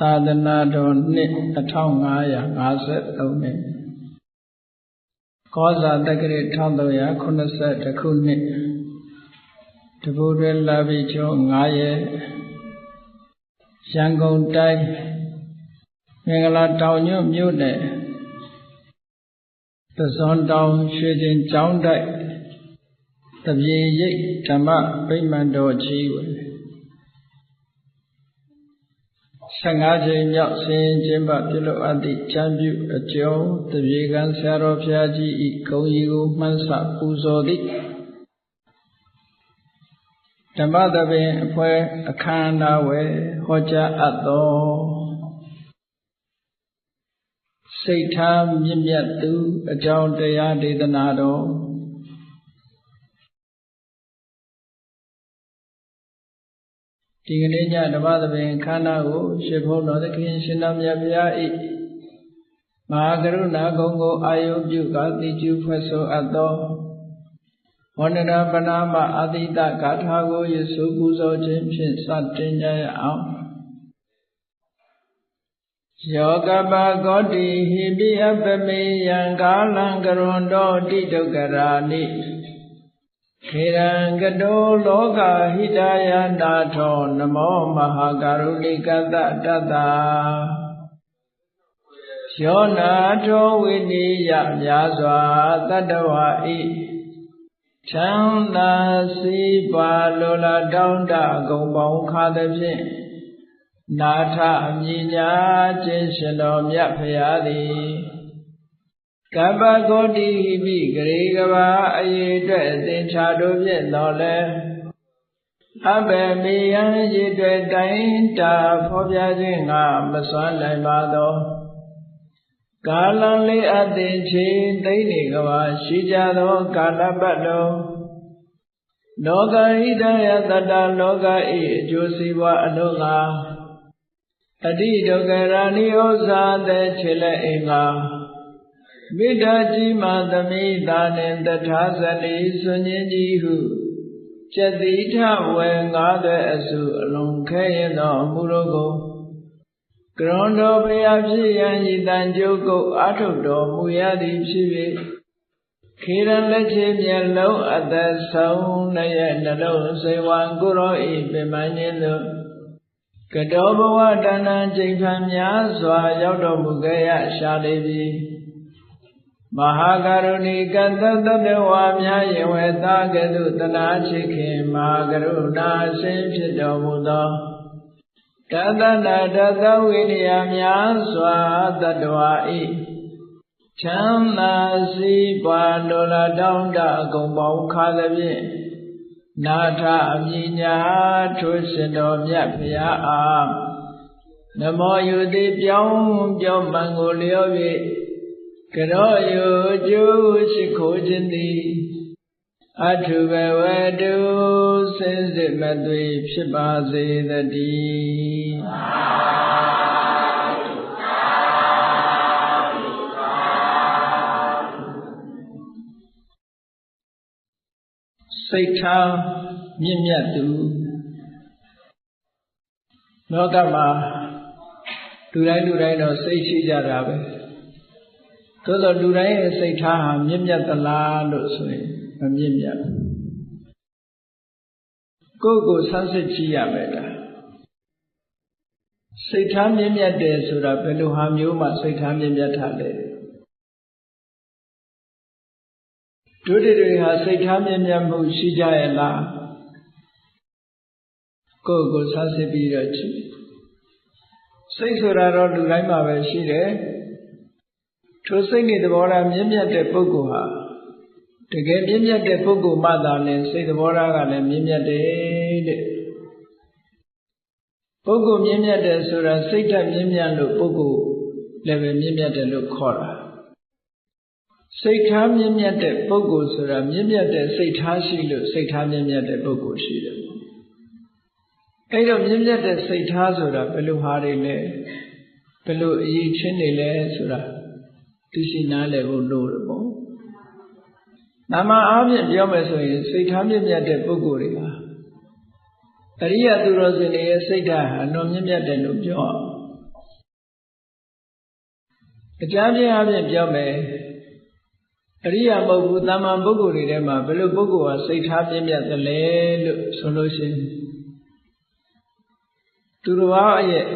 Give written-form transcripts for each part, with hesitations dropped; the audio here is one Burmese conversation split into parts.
သာသနာတော်နှစ်1553နှစ်ကောဇာတက္ကရာ1380ခုနှစ်တပူတွင်လာပြီကျော်9ရက်ရန်ကုန်တိုင်းမင်္ဂလာတောင်ညွန့်မြို့နယ်သဇွန်တောင်ရွှေကျင်ကျောင်းတိုက်တပြေရိပ်ဓမ္မဗိမာန်တော်ကြီးကို15ကြိမ်မြောက်ဆင်းရဲခြင်းပပြုလုပ်အပ်သည့်ချမ်းပြုအကျုံးတပြေကံဆရာတော်ဘုရားကြီး၏ဂုဏ်ကြီးကိုမှန်းဆပူဇော်သည့်ဓမ္မသဘင်အဖွဲ့အခမ်းအနားဝယ်ဟောကြားအပ်သောစိတ်ထားမြင့်မြတ်သူအကြောင်းတရားဒေသနာတော်ဒီကနေ့ညဓမ္မသဘင်ခန္ဓာကိုရှင်ဘုန်းတော်သခင်ရှင်တော်မြတ်ဘုရား၏မဟာကရုဏာဂုဏ်ကိုအာယုပြုကာတိကျူဖွဲ့ဆိုအပ်သောဝန္ဒနာပနာမအာတိတဂါထာကိုယေရှုပူဇော်ခြင်းဖြင့်စတင်ကြရအောင်ယောကပဂောတိဟိပိအပမေယံကာလံကရွန်တောတိဒုက္ခရာနိခေရံကတောလောကဟိတယနာထောနမောမဟာကရုဏိကတတတယောနာထောဝိနိယမြာစွာတတ္တဝါဤချမ်းသာစီးပွားလိုလားတောင်းတဂုံပေါင်းခါသဖြင့်နာထအမြညာခြင်းရှင်တော်မြတ်ဖရာသည်ကပ္ပဂောတိဟိပိဂရေကဘာအရေအတွက်သင်္ချာတို့ဖြင့်တော်လဲအဘယ်မေယံရေအတွက်တိုင်းတာဖော်ပြခြင်းငါမစွမ်းနိုင်ပါသောကာလလေးအသင်ချင်းသိနေကဘာရှိကြသောကာလပတ်လုံးလောကဟိတယတတလောကဤအကျိုးစီးပွားအလို့ငါအတိဒုက္ခရာနိဩဇာတဲ့ခြေလက်အင်္ဂါမိတ္တကြီးမှသမိတာနှင့်တထာဇတိဆွန်ခြင်းကြီးဟုကျက်တိထဝေငါးသွဲအစုအလုံးခဲရင်သောအမှုတို့ကိုကရွန်တော်ဘုရားဖြစ်ရန်ဤတန်ကြုတ်ကုတ်အာထုတ်တော်မူရသည်ဖြစ်၍ခေရန်လက်ချေမျက်လုံးအသက်ဆုံးလည်းရဲ့နှလုံးစိတ်ဝံကိုရောဤပင်မခြင်းသို့ကတောဘဝတဏ္ဍကျိန်ဖန်များစွာရောက်တော်မူခဲ့ရရှာလေပြီမဟာကရုဏီကတတတဝါများယဝေသာကဲ့သို့တနာချစ်ခင်မဟာကရုဏာရှင်ဖြစ်တော်မူသောတသနာတသဝိနည်းများစွာတတ္တဝါဤချမ်းသာစီးပွားလိုလားတောင်းတအကုန်ပေါင်းခါသဖြင့်နာထအမြညာထိုရှင်တော်မြတ်ဖရာအားနမောယုတိပြောင်းပြောင်းမှန်ကိုလျော့၍ကရောယုကျိုးရှိခိုးခြင်းသည်အထုဘဝတုစင်စစ်မသွေဖြစ်ပါစေတည်းစိတ်ထားမြင့်မြတ်သူလောကမှာလူတိုင်းတော့စိတ်ရှိကြတာပဲသို့သောလူတိုင်းရဲ့စိတ်ထားဟာမြင့်မြတ်သလားလို့ဆိုရင်မမြင့်မြတ်ကိုယ့်ကိုဆန်းစစ်ကြည့်ရမယ်လားစိတ်ထားမြင့်မြတ်တယ်ဆိုတာဘယ်လိုဟာမျိုးမှစိတ်ထားမြင့်မြတ်တာလဲတို့တွေဟာစိတ်ထားမြင့်မြတ်မှုရှိကြရဲ့လားကိုယ့်ကိုဆန်းစစ်ပြီးတော့ကြည့်စိတ်ဆိုတာတော့လူတိုင်းမှာပဲရှိတယ်ထိုစိတ်နဲ့သဘောထားမြင့်မြတ်တဲ့ပုဂ္ဂိုလ်ဟာတကယ်မြင့်မြတ်တဲ့ပုဂ္ဂိုလ်မှသာလျှင်စိတ်သဘောထားကလည်းမြင့်မြတ်တယ်တဲ့ပုဂ္ဂိုလ်မြင့်မြတ်တယ်ဆိုတာစိတ်ဓာတ်မြင့်မြတ်လို့ပုဂ္ဂိုလ်လည်းပဲမြင့်မြတ်တယ်လို့ခေါ်တာစိတ်ထားမြင့်မြတ်တဲ့ပုဂ္ဂိုလ်ဆိုတာမြင့်မြတ်တဲ့စိတ်ထားရှိလို့စိတ်ထားမြင့်မြတ်တဲ့ပုဂ္ဂိုလ်ရှိတယ်အဲ့တော့မြင့်မြတ်တဲ့စိတ်ထားဆိုတာဘယ်လိုဟာတွေလဲဘယ်လိုအရေးချင်းတွေလဲဆိုတာသိရှိနားလည်ဖို့လိုတယ်ပေါ့နာမအားဖြင့်ပြောမယ်ဆိုရင်စိတ်ထားမြင့်မြတ်တဲ့ပုဂ္ဂိုလ်တွေဟာအရိယသူတော်စင်တွေရဲ့စိတ်ဓာတ်ဟာလွန်မြင့်မြတ်တယ်လို့ပြော အကြမ်းပြင်းအပြင်ပြောမယ်အရိယာမဟုတ်ဘူးတာမန်ပုဂ္ဂိုလ်တွေထဲမှာဘယ်လိုပုဂ္ဂိုလ်ဟာစိတ်ထားပြင်းပြသလဲလို့ဆိုလို့ရှိရင်သူတော်ဘာရဲ့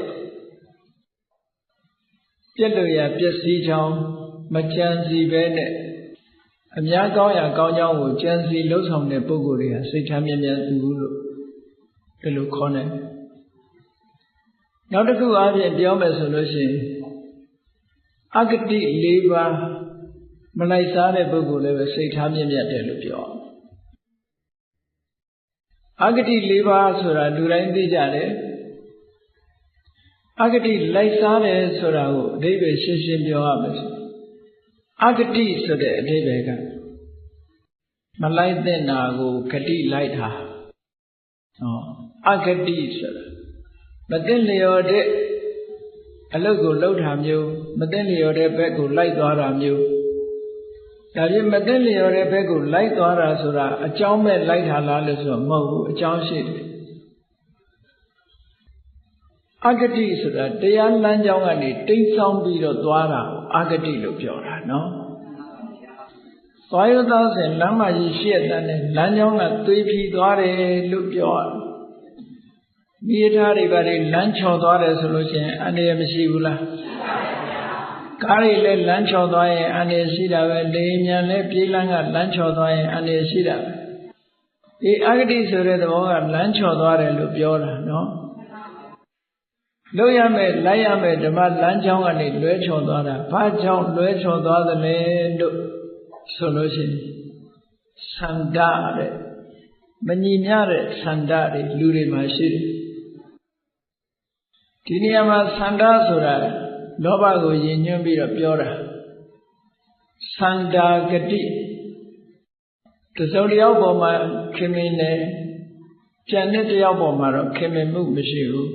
ပြက်လို့ရပျက်စီးချောင်းမကြံစီပဲနဲ့အများကောင်းရာကောင်းကြောင်းကိုကြံစီလှုပ်ဆောင်တဲ့ပုဂ္ဂိုလ်တွေဟာစိတ်ထားမြဲမြဲသူလို့ဒီလိုခေါ်နေနောက်တစ်ခုအားဖြင့်ပြောမယ်ဆိုလို့ရှိရင်အဂတိ၄ပါးမလိုက်စားတဲ့ပုဂ္ဂိုလ်လည်းပဲစိတ်ထားမြဲမြဲတယ်လို့ပြောအဂတိ၄ပါးဆိုတာလူတိုင်းသိကြတယ်အဂတိလိုက်စားတယ်ဆိုတာကိုအဓိပ္ပာယ်ရှင်းရှင်းပြောရမယ်အဂတိဆိုတဲ့အဓိပ္ပာယ်ကမလိုက်တဲ့နာကိုဂတိလိုက်တာအဂတိဆိုတာမသိလျော်တဲ့အလုပ်ကိုလုပ်တာမျိုးမသိလျော်တဲ့ဘက်ကိုလိုက်သွားတာမျိုးဒါပြင်မသိလျော်တဲ့ဘက်ကိုလိုက်သွားတာဆိုတာအကြောင်းမဲ့လိုက်တာလားလို့ဆိုတော့မဟုတ်ဘူးအကြောင်းရှိတယ်အဂတိဆိုတာတရားလမ်းကြောင်းကနေတိမ်ဆောင်းပြီးတော့သွားတာကိုအဂတိလို့ပြောတာနော်သွားရသောစဉ်လမ်းမကြီးရှေ့တန်းနဲ့လမ်းကြောင်းကသွေးဖြီးသွားတယ်လို့ပြောရတယ်မိသားတွေဘာတွေလမ်းချော်သွားတယ်ဆိုလို့ရှိရင်အန္တရာယ်မရှိဘူးလားကားတွေလည်းလမ်းချော်သွားရင်အန္တရာယ်ရှိတာပဲလေမြန်လည်းပြေးလမ်းကလမ်းချော်သွားရင်အန္တရာယ်ရှိတာပဲဒီအဂတိဆိုတဲ့သဘောကလမ်းချော်သွားတယ်လို့ပြောတာနော်လို့ရမယ်လိုက်ရမယ်ဓမ္မလမ်းကြောင်းကနေလွဲချော်သွားတာဘာကြောင့်လွဲချော်သွားသလဲလို့ဆိုလို့ရှိရင်ဆန္ဒတဲ့မညီမျှတဲ့ဆန္ဒတွေလူတွေမှာရှိတယ်ဒီနေရာမှာဆန္ဒဆိုတာလောဘကိုရည်ညွှန်းပြီးတော့ပြောတာဆန္ဒဂတိတစုံတစ်ယောက်ပေါ်မှာခင်မင်တယ်ကြံတဲ့တစ်ယောက်ပေါ်မှာတော့ခင်မင်မှုမရှိဘူး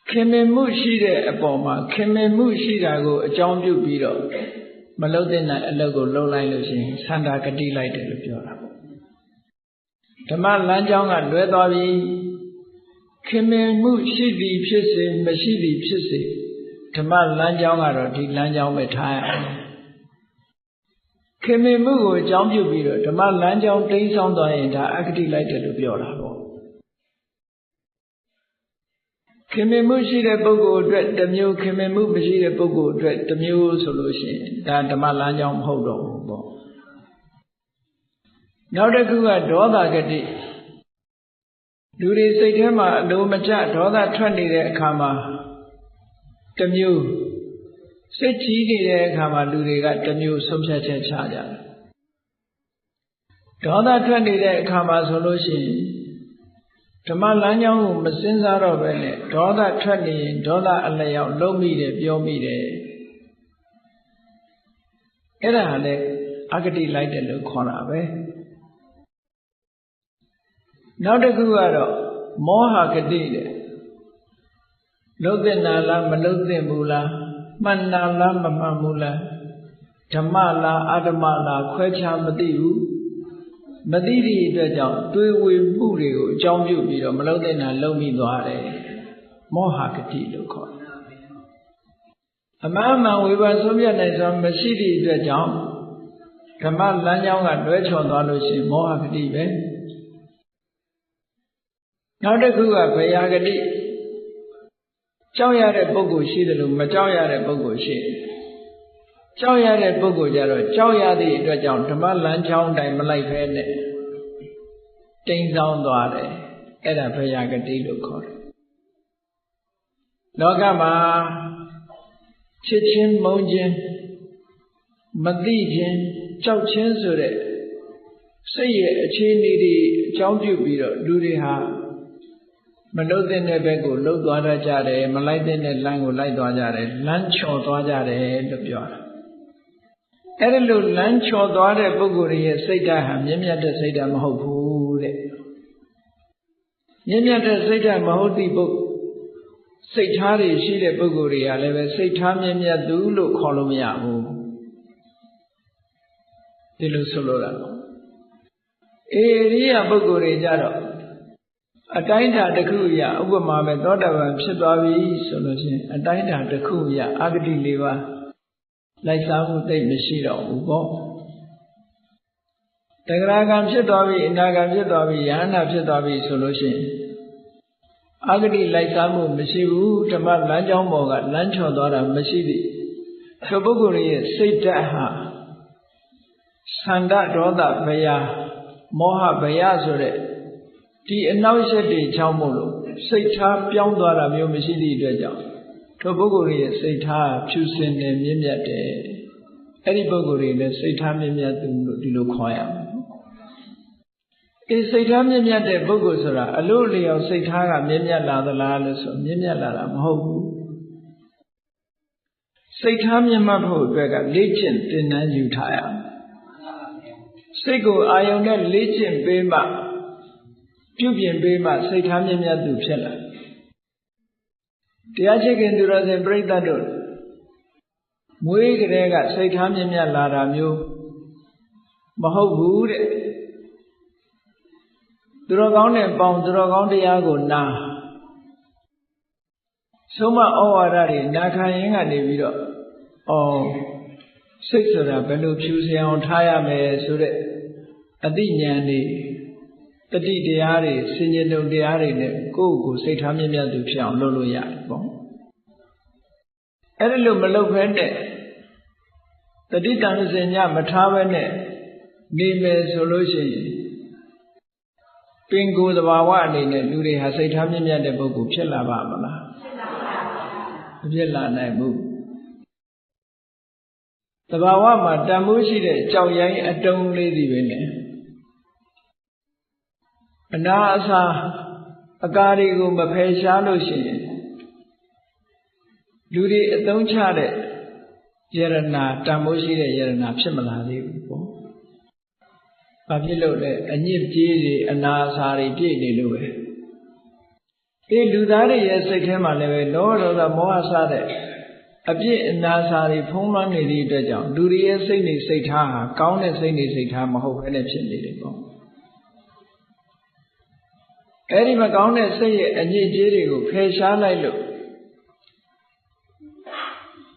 ခင်မင်မှုရှိတဲ့အပေါ်မှာခင်မင်မှုရှိတာကိုအကြောင်းပြုပြီးတော့မလုပ်တဲ့အလုပ်ကိုလုပ်လိုက်လို့ရှိရင်ဆန္ဒဂတိလိုက်တယ်လို့ပြောတာပေါ့ဓမ္မလမ်းကြောင်းကလွဲသွားပြီခင်မင်မှုရှိသည်ဖြစ်စေမရှိသည်ဖြစ်စေဓမ္မလမ်းကြောင်းကတော့ဒီလမ်းကြောင်းပဲထားရအောင်ခင်မင်မှုကိုအကြောင်းပြုပြီးတော့ဓမ္မလမ်းကြောင်းတိမ်းဆောင်းသွားရင်ဒါအဂတိလိုက်တယ်လို့ပြောတာပေါ့ခင်မင်မှုရှိတဲ့ပုဂ္ဂိုလ်အတွက်တစ်မျိုးခင်မင်မှုမရှိတဲ့ပုဂ္ဂိုလ်အတွက်တစ်မျိုးဆိုလို့ရှိရင်ဒါဓမ္မလမ်းကြောင်းမဟုတ်တော့ဘူးပေါ့နောက်တစ်ခုကဒေါသဂတိလူတွေစိတ်ထဲမှာအလိုမကျဒေါသထွက်နေတဲ့အခါမှာတစ်မျိုးစိတ်ကြီးနေတဲ့အခါမှာလူတွေကတစ်မျိုးဆုံးဖြတ်ချက်ချကြတယ်ဒေါသထွက်နေတဲ့အခါမှာဆိုလို့ရှိရင်ဓမ္မလမ်းကြောင်းကိုမစင်စားတော့ပဲနဲ့ဒေါသထွက်နေရင်ဒေါသအလျောက်လုံးမိတယ်ပြောမိတယ်အဲ့ဒါလည်းအဂတိလိုက်တယ်လို့ခေါ်တာပဲနောက်တစ်ခုကတော့မောဟဂတိတဲ့လုတ်တဲ့နာလားမလုတ်တဲ့ဘူးလားမှန်နာလားမမှန်ဘူးလားဓမ္မလားအဓမ္မလားခွဲခြားမသိဘူးမသိသည့်အတွက်ကြောင့်တွေးဝေမှုတွေကိုအကြောင်းပြုပြီးတော့မလုတ်တဲ့နာလုံမိသွားတယ်မောဟဂတိလို့ခေါ်တယ်အမှန်မှန်ဝေဖန်ဆုံးဖြတ်နိုင်စွာမရှိသည့်အတွက်ကြောင့်ဓမ္မလမ်းကြောင်းကလွဲချော်သွားလို့ရှိရင်မောဟဂတိပဲနောက်တစ်ခုကဘယဂတိကြောက်ရတဲ့ပုဂ္ဂိုလ်ရှိတယ်လို့မကြောက်ရတဲ့ပုဂ္ဂိုလ်ရှိတယ်ကြောက်ရတဲ့ပုဂ္ဂိုလ်ကြတော့ကြောက်ရသည့်အတွက်ကြောင့်ဓမ္မလမ်းကြောင်းတိုင်းမလိုက်ဖဲနဲ့တိမ်ဆောင်းသွားတယ်အဲ့ဒါဘယဂတိလို့ခေါ်တယ်လောကမှာချစ်ချင်းမုန်းချင်းမသိချင်းကြောက်ချင်းဆိုတဲ့စိတ်ရဲ့အခြေအနေတွေအကြောင်းပြုပြီးတော့လူတွေဟာမလုတဲ့ဘက်ကိုလှုပ်သွားတတ်ကြတယ်မလိုက်တဲ့လမ်းကိုလိုက်သွားကြတယ်လမ်းချော်သွားကြတယ်လို့ပြောတာအဲ့ဒီလိုလမ်းချော်သွားတဲ့ပုဂ္ဂိုလ်ရဲ့စိတ်ဓာတ်ဟာမြင့်မြတ်တဲ့စိတ်ဓာတ်မဟုတ်ဘူးတဲ့မြင့်မြတ်တဲ့စိတ်ဓာတ်မဟုတ်သည့်ပုဂ္ဂိုလ်စိတ်ထားတွေရှိတဲ့ပုဂ္ဂိုလ်တွေကလည်းပဲစိတ်ထားမြင့်မြတ်သူလို့ခေါ်လို့မရဘူးဒီလိုဆိုလိုတာအေရိယပုဂ္ဂိုလ်တွေကြတော့ အတိုင်းတာတစ်ခုရဥပမာပဲသောတာပန်ဖြစ်သွားပြီဆိုလို့ရှိရင်အတိုင်းတာတစ်ခုရအာဂတိ၄ပါးလိုက်စားမှုသိမရှိတော့ဘူးပေါ့တဂရကံဖြစ်သွားပြီအနာကံဖြစ်သွားပြီယဟနာဖြစ်သွားပြီဆိုလို့ရှိရင်အာဂတိလိုက်စားမှုမရှိဘူးဓမ္မလမ်းကြောင်းပေါ်ကလမ်းချော်သွားတာမရှိသည်ထိုပုဂ္ဂိုလ်ရဲ့စိတ်ဓာတ်ဟာသန္တဒေါသဘယမောဟဘယဆိုတဲ့ဒီအနောက်ရှက်တွေချောင်းမို့လို့စိတ်ထားပြောင်းသွားတာမျိုးမရှိသည့်အတွက်ကြောင့်ထိုပုဂ္ဂိုလ်ရဲ့စိတ်ထားဖြူစင်နေမြင့်မြတ်တယ်အဲ့ဒီပုဂ္ဂိုလ်ရဲ့စိတ်ထားမြင့်မြတ်သူလို့ဒီလိုခေါ်ရမယ်စိတ်ထားမြင့်မြတ်တဲ့ပုဂ္ဂိုလ်ဆိုတာအလို့လျော်စိတ်ထားကမြင့်မြတ်လာသလားလို့ဆိုမြင့်မြတ်လာတာမဟုတ်ဘူးစိတ်ထားမြင့်မြတ်ဖို့အတွက်ကလေ့ကျင့်သင်တန်းယူထားရစိတ်ကိုအာယုံနဲ့လေ့ကျင့်ပေးမှပြုပြင်ပေးမှစိတ်ထားမြင့်မြတ်သူဖြစ်လာတရားချစ်ခင်သူတော်စင်ပြိဿတ်တို့မွေးကလေးကစိတ်ထားမြင့်မြတ်လာတာမျိုးမဟုတ်ဘူးတဲ့သူတော်ကောင်းနဲ့ပေါင်းသူတော်ကောင်းတရားကိုနာဆုံးမဩဝါဒတွေနာခံရင်းကနေပြီးတော့စိတ်ဆိုတာဘယ်လိုဖြူစင်အောင်ထားရမယ်ဆိုတဲ့အသိဉာဏ်တွေတတိတရားတွေစင်ကြယ်တုံတရားတွေနဲ့ကိုယ့်ကိုယ်စိတ်ထားမြင့်မြတ်သူဖြစ်အောင်လုပ်လို့ရတယ်ပေါ့အဲ့ဒါလို့မလုပ်ဘဲနဲ့တတိတန်စင်ညမထားဘဲနဲ့နေမယ်ဆိုလို့ရှိရင်ပင်ကိုယ်သဘာဝအနေနဲ့လူတွေဟာစိတ်ထားမြင့်မြတ်တဲ့ပုဂ္ဂိုလ်ဖြစ်လာပါမလားမဖြစ်လာနိုင်ဘူးသဘာဝမှာတန်ဖိုးရှိတဲ့ကြောက်ရိုင်းအတုံးလေးစီပဲနဲ့အနာအစာအကာတွေကိုမဖယ်ရှားလို့ရှိရင်လူတွေအသုံးချတဲ့ယရနာတန်ဖိုးရှိတဲ့ယရနာဖြစ်မလာသေးဘူးပေါ့။ဘာဖြစ်လို့လဲအညစ်အကြေးတွေအနာအစာတွေပြည့်နေလို့ပဲ။ဒီလူသားတွေရဲ့စိတ်ထဲမှာလည်းပဲလောဘဒေါသမောဟစတဲ့အပြစ်အနာအစာတွေဖုံးလွှမ်းနေသည့်အတွက်ကြောင့်လူတွေရဲ့စိတ်နေစိတ်ထားဟာကောင်းတဲ့စိတ်နေစိတ်ထားမဟုတ်ဘဲနဲ့ဖြစ်နေတယ်ပေါ့။အဲ့ဒီမကောင်းတဲ့စိတ်ရဲ့အညစ်အကြေးတွေကိုဖယ်ရှားလိုက်လို့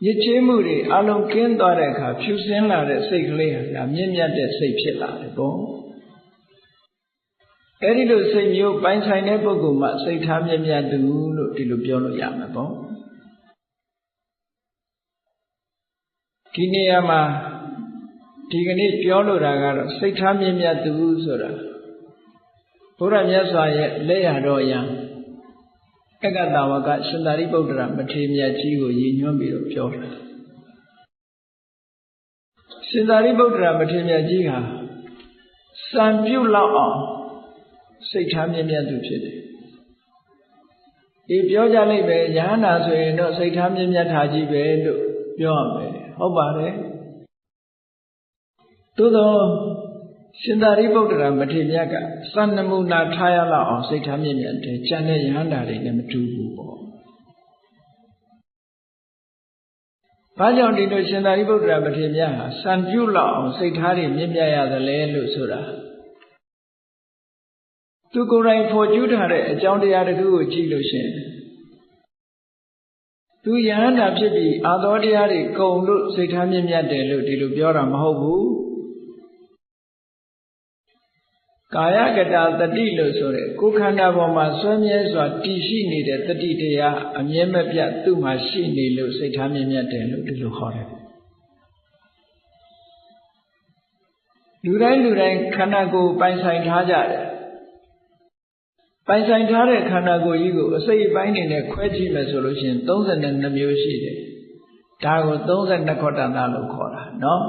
ညစ်ကြေးမှုတွေအလုံးကင်းသွားတဲ့အခါဖြူစင်လာတဲ့စိတ်ကလေးဟာမြင့်မြတ်တဲ့စိတ်ဖြစ်လာတယ်ပေါ့အဲ့ဒီလိုစိတ်မျိုးပိုင်ဆိုင်တဲ့ပုဂ္ဂိုလ်မှစိတ်ထားမြင့်မြတ်သူလို့ဒီလိုပြောလို့ရမှာပေါ့ဒီနေရာမှာဒီကနေ့ပြောလို့တာကတော့စိတ်ထားမြင့်မြတ်သူဆိုတာဘုရားမြတ်စွာရဲ့လက်ရတော်ယံအက္ကတဝကရှင်သာရိပုတ္တရာမထေရမြတ်ကြီးကိုရည်ညွှန်းပြီးတော့ပြောတာရှင်သာရိပုတ္တရာမထေရမြတ်ကြီးဟာစံပြုလောက်အောင်စိတ်ထားမြင့်မြတ်သူဖြစ်တယ်ဒီပြောကြလိုက်ပဲယဟနာဆိုရင်တော့စိတ်ထားမြင့်မြတ်တာကြီးပဲလို့ပြောရမယ်ဟုတ်ပါတယ်သို့သောရှင်သာရိပုတ္တရာမထေရမြတ်ကစံနမူနာထားရလောက်အောင်စိတ်ထားမြင့်မြတ်တယ်ကျန်တဲ့ယဟန္တာတွေနဲ့မတူဘူးပေါ့ဘာကြောင့်ဒီလိုရှင်သာရိပုတ္တရာမထေရမြတ်ဟာစံပြုလောက်အောင်စိတ်ထားတွေမြင့်မြတ်ရသလဲလို့ဆိုတာသူကိုယ်တိုင်ဖော်ကျူးထားတဲ့အကြောင်းတရားတစ်ခုကိုကြည့်လို့ရှင်သူယဟန္တာဖြစ်ပြီးအာသောတရားတွေကုန်လို့စိတ်ထားမြင့်မြတ်တယ်လို့ဒီလိုပြောတာမဟုတ်ဘူးကာယကတာတတိလို့ဆိုတဲ့ကိုယ်ခန္ဓာပေါ်မှာဆွဲမြဲစွာတည်ရှိနေတဲ့တတိတရားအမြဲမပြတ်သူ့မှာရှိနေလို့စိတ်ထားမြင့်မြတ်တယ်လို့ဒီလိုခေါ်တယ်လူတိုင်းခန္ဓာကိုယ်ပိုင်ဆိုင်ထားကြတယ်ပိုင်ဆိုင်ထားတဲ့ခန္ဓာကိုယ်ကြီးကိုအစိတ်အပိုင်းတွေနဲ့ခွဲကြည့်မယ်ဆိုလို့ရှိရင်32မျိုးရှိတယ်ဒါကို32ခေါတ္တနာလို့ခေါ်တာနော်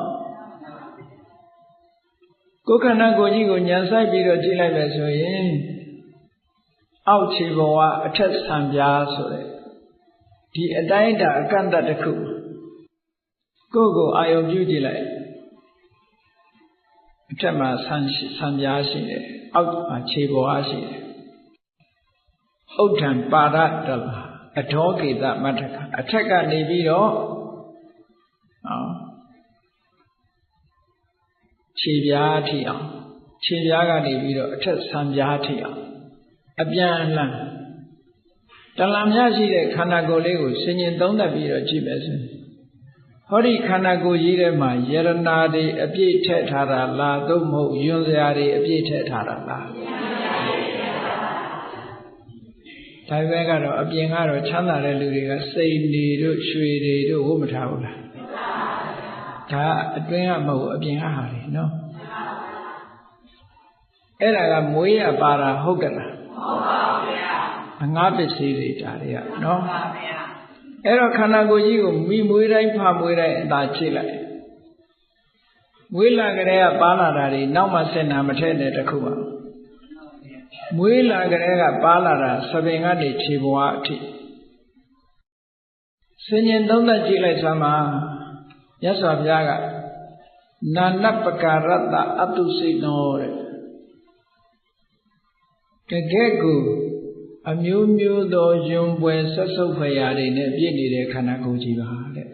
ကိုယ်ခန္ဓာကိုယ်ကြီးကိုဉာဏ်ဆိုင်ပြီးတော့ကြည့်လိုက်မယ်ဆိုရင်အောက်ခြေဘဝအထက်ဆံပြားဆိုတဲ့ဒီအတိုင်းတာအကန့်အသတ်တစ်ခုကိုယ့်ကိုအာယုံပြုကြည့်လိုက်အထက်မှာဆံပြားရှိတယ်အောက်မှာခြေဘဝရှိတယ်ဥဒ္ဒံပါရတလာအထောကေတမတ္ထကအထက်ကနေပြီးတော့ခြေပြားထိအောင်ခြေပြားကနေပြီးတော့အထက်ဆံပြားထိအောင် အပြန်အလှန်တလံများရှိတဲ့ခန္ဓာကိုယ်လေးကိုဆင်ញင်သုံးသပ်ပြီးတော့ကြည့်မယ်ဆိုရင်ဟောဒီခန္ဓာကိုယ်ကြီးထဲမှာယရနာတွေအပြည့်ထည့်ထားတာလားသို့မဟုတ်ယွန်စရာတွေအပြည့်ထည့်ထားတာလားဒါပဲကတော့အပြင်ကတော့ချမ်းသာတဲ့လူတွေကစိတ်နေတို့ရွှေတွေတို့ဝတ်မထားဘူးလားဒါအတွင်းကမဟုတ်အပြင်ကဟာတွေနော်အဲ့ဒါကမွေးရပါတာဟုတ်ကလားဟုတ်ပါဘူးဗျာအငါးပစ္စည်းတွေဒါတွေကနော်ဟုတ်ပါဗျာအဲ့တော့ခန္ဓာကိုယ်ကြီးကိုမိမွေးတိုင်းဖမွေးတိုင်းအသာချိလိုက်မွေးလာကြတဲ့ကပါလာတာတွေနောက်မှဆက်နာမထည့်တဲ့တခုပါမွေးလာကြတဲ့ကပါလာတာသပင်ကနေခြေဘဝအထိဆင်ញင်သုံးသပ်ကြည့်လိုက်စမ်းပါမြတ်စွာဘုရားကနာနပကာရတ္တအတုစိနောတဲ့တကယ်ကိုအမျိုးမျိုးသောယွန်ပွဲဆက်ဆုပ်ဖွယ်ရာတွေနဲ့ပြည့်နေတဲ့ခန္ဓာကိုယ်ကြီးပါတဲ့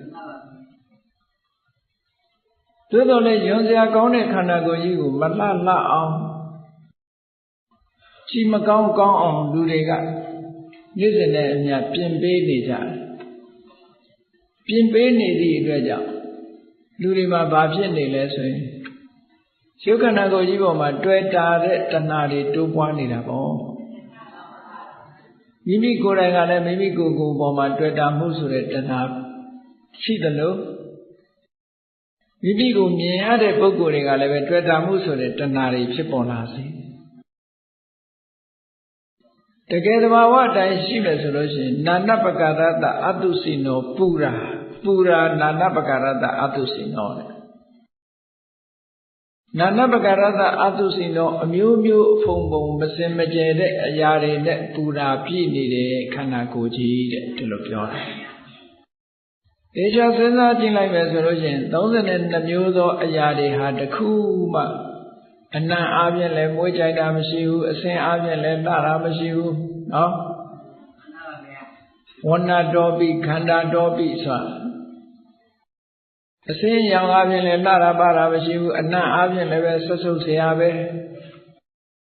သို့တော်လည်းယွန်စရာကောင်းတဲ့ခန္ဓာကိုယ်ကြီးကိုမလှလှအောင်ကြည်မကောင်းကောင်းအောင်လူတွေကနေ့စဉ်နဲ့အမျှပြင်ပေးနေကြတယ်ပြင်ပေးနေသည့်အတွက်ကြောင့်လူတွေမှာဘာဖြစ်နေလဲဆိုရင်ရုပ်ခန္ဓာကိုယ်ကြီးပေါ်မှာတွေ့တာတဲ့တဏှာတွေတိုးပွားနေတာပေါ့မိမိကိုယ်တိုင်ကလည်းမိမိကိုယ်ကိုယ်ပေါ်မှာတွေ့တာမှုဆိုတဲ့တဏှာရှိသလိုမိမိကိုမြင်ရတဲ့ပုဂ္ဂိုလ်တွေကလည်းပဲတွေ့တာမှုဆိုတဲ့တဏှာတွေဖြစ်ပေါ်လာစေတကယ်တဘာဝအတိုင်းရှိမယ်ဆိုလို့ရှိရင်နာနပကာရတ္တအတုစိနောပူရာနာနပကာရတ္တအတုစိနောတဲ့နာနပကာရတ္တအတုစိနောအမျိုးမျိုးအဖုံဖုံမစင်မကြဲတဲ့အရာတွေနဲ့ပူရာပြည့်နေတဲ့ခန္ဓာကိုယ်ကြီးတဲ့ဒီလိုပြောတာဒေချာစဉ်းစားကြည့်လိုက်မယ်ဆိုလို့ရှိရင်32မျိုးသောအရာတွေဟာတစ်ခုမှအနံ့အားဖြင့်လည်းမွေးကြိုက်တာမရှိဘူးအစင်အားဖြင့်လည်းလှတာမရှိဘူးနော်ဝဏ္ဏတော်ပိခန္ဓာတော်ပိဆိုအစင်ရောင်အားဖြင့်လည်းလှတာပါတာမရှိဘူးအနံ့အားဖြင့်လည်းပဲဆွတ်ဆုပ်เสียပဲ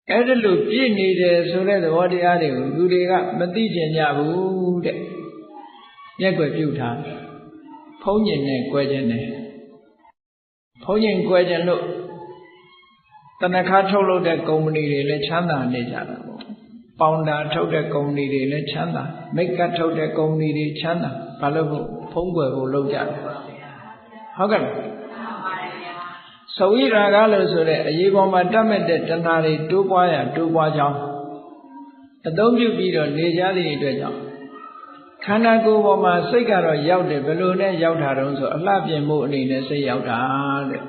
အဲ့ဒါလို့ပြည့်နေတယ်ဆိုတဲ့သဘောတရားတွေကိုလူတွေကမသိကျင်ကြဘူးတဲ့မျက်ွယ်ပြုတ်ထားဖုံးကျင်နဲ့꿰ကျင်တယ်ဖုံးကျင်꿰ကျင်လို့တဏှာထုတ်လုပ်တဲ့ကုမ္ပဏီတွေလည်းချမ်းသာနေကြတာပေါ့ပေါင်တာထုတ်တဲ့ကုမ္ပဏီတွေလည်းချမ်းသာမိတ်ကပ်ထုတ်တဲ့ကုမ္ပဏီတွေချမ်းသာဘာလို့ဖုံးကွယ်ဖို့လုပ်ကြတယ်ဟုတ်ကဲ့သဝိရာဂလို့ဆိုတဲ့အရေးပေါ်မှာတတ်မဲ့တဲ့တဏှာတွေတိုးပွားရတိုးပွားကြောင်းအသုံးပြုပြီးတော့နေကြသည့်အတွက်ကြောင့်ခန္ဓာကိုယ်ပေါ်မှာစိတ်ကတော့ရောက်တယ်ဘယ်လိုနဲ့ရောက်တာတုံးဆိုအလှပြင်မှုအနေနဲ့စိတ်ရောက်တာတဲ့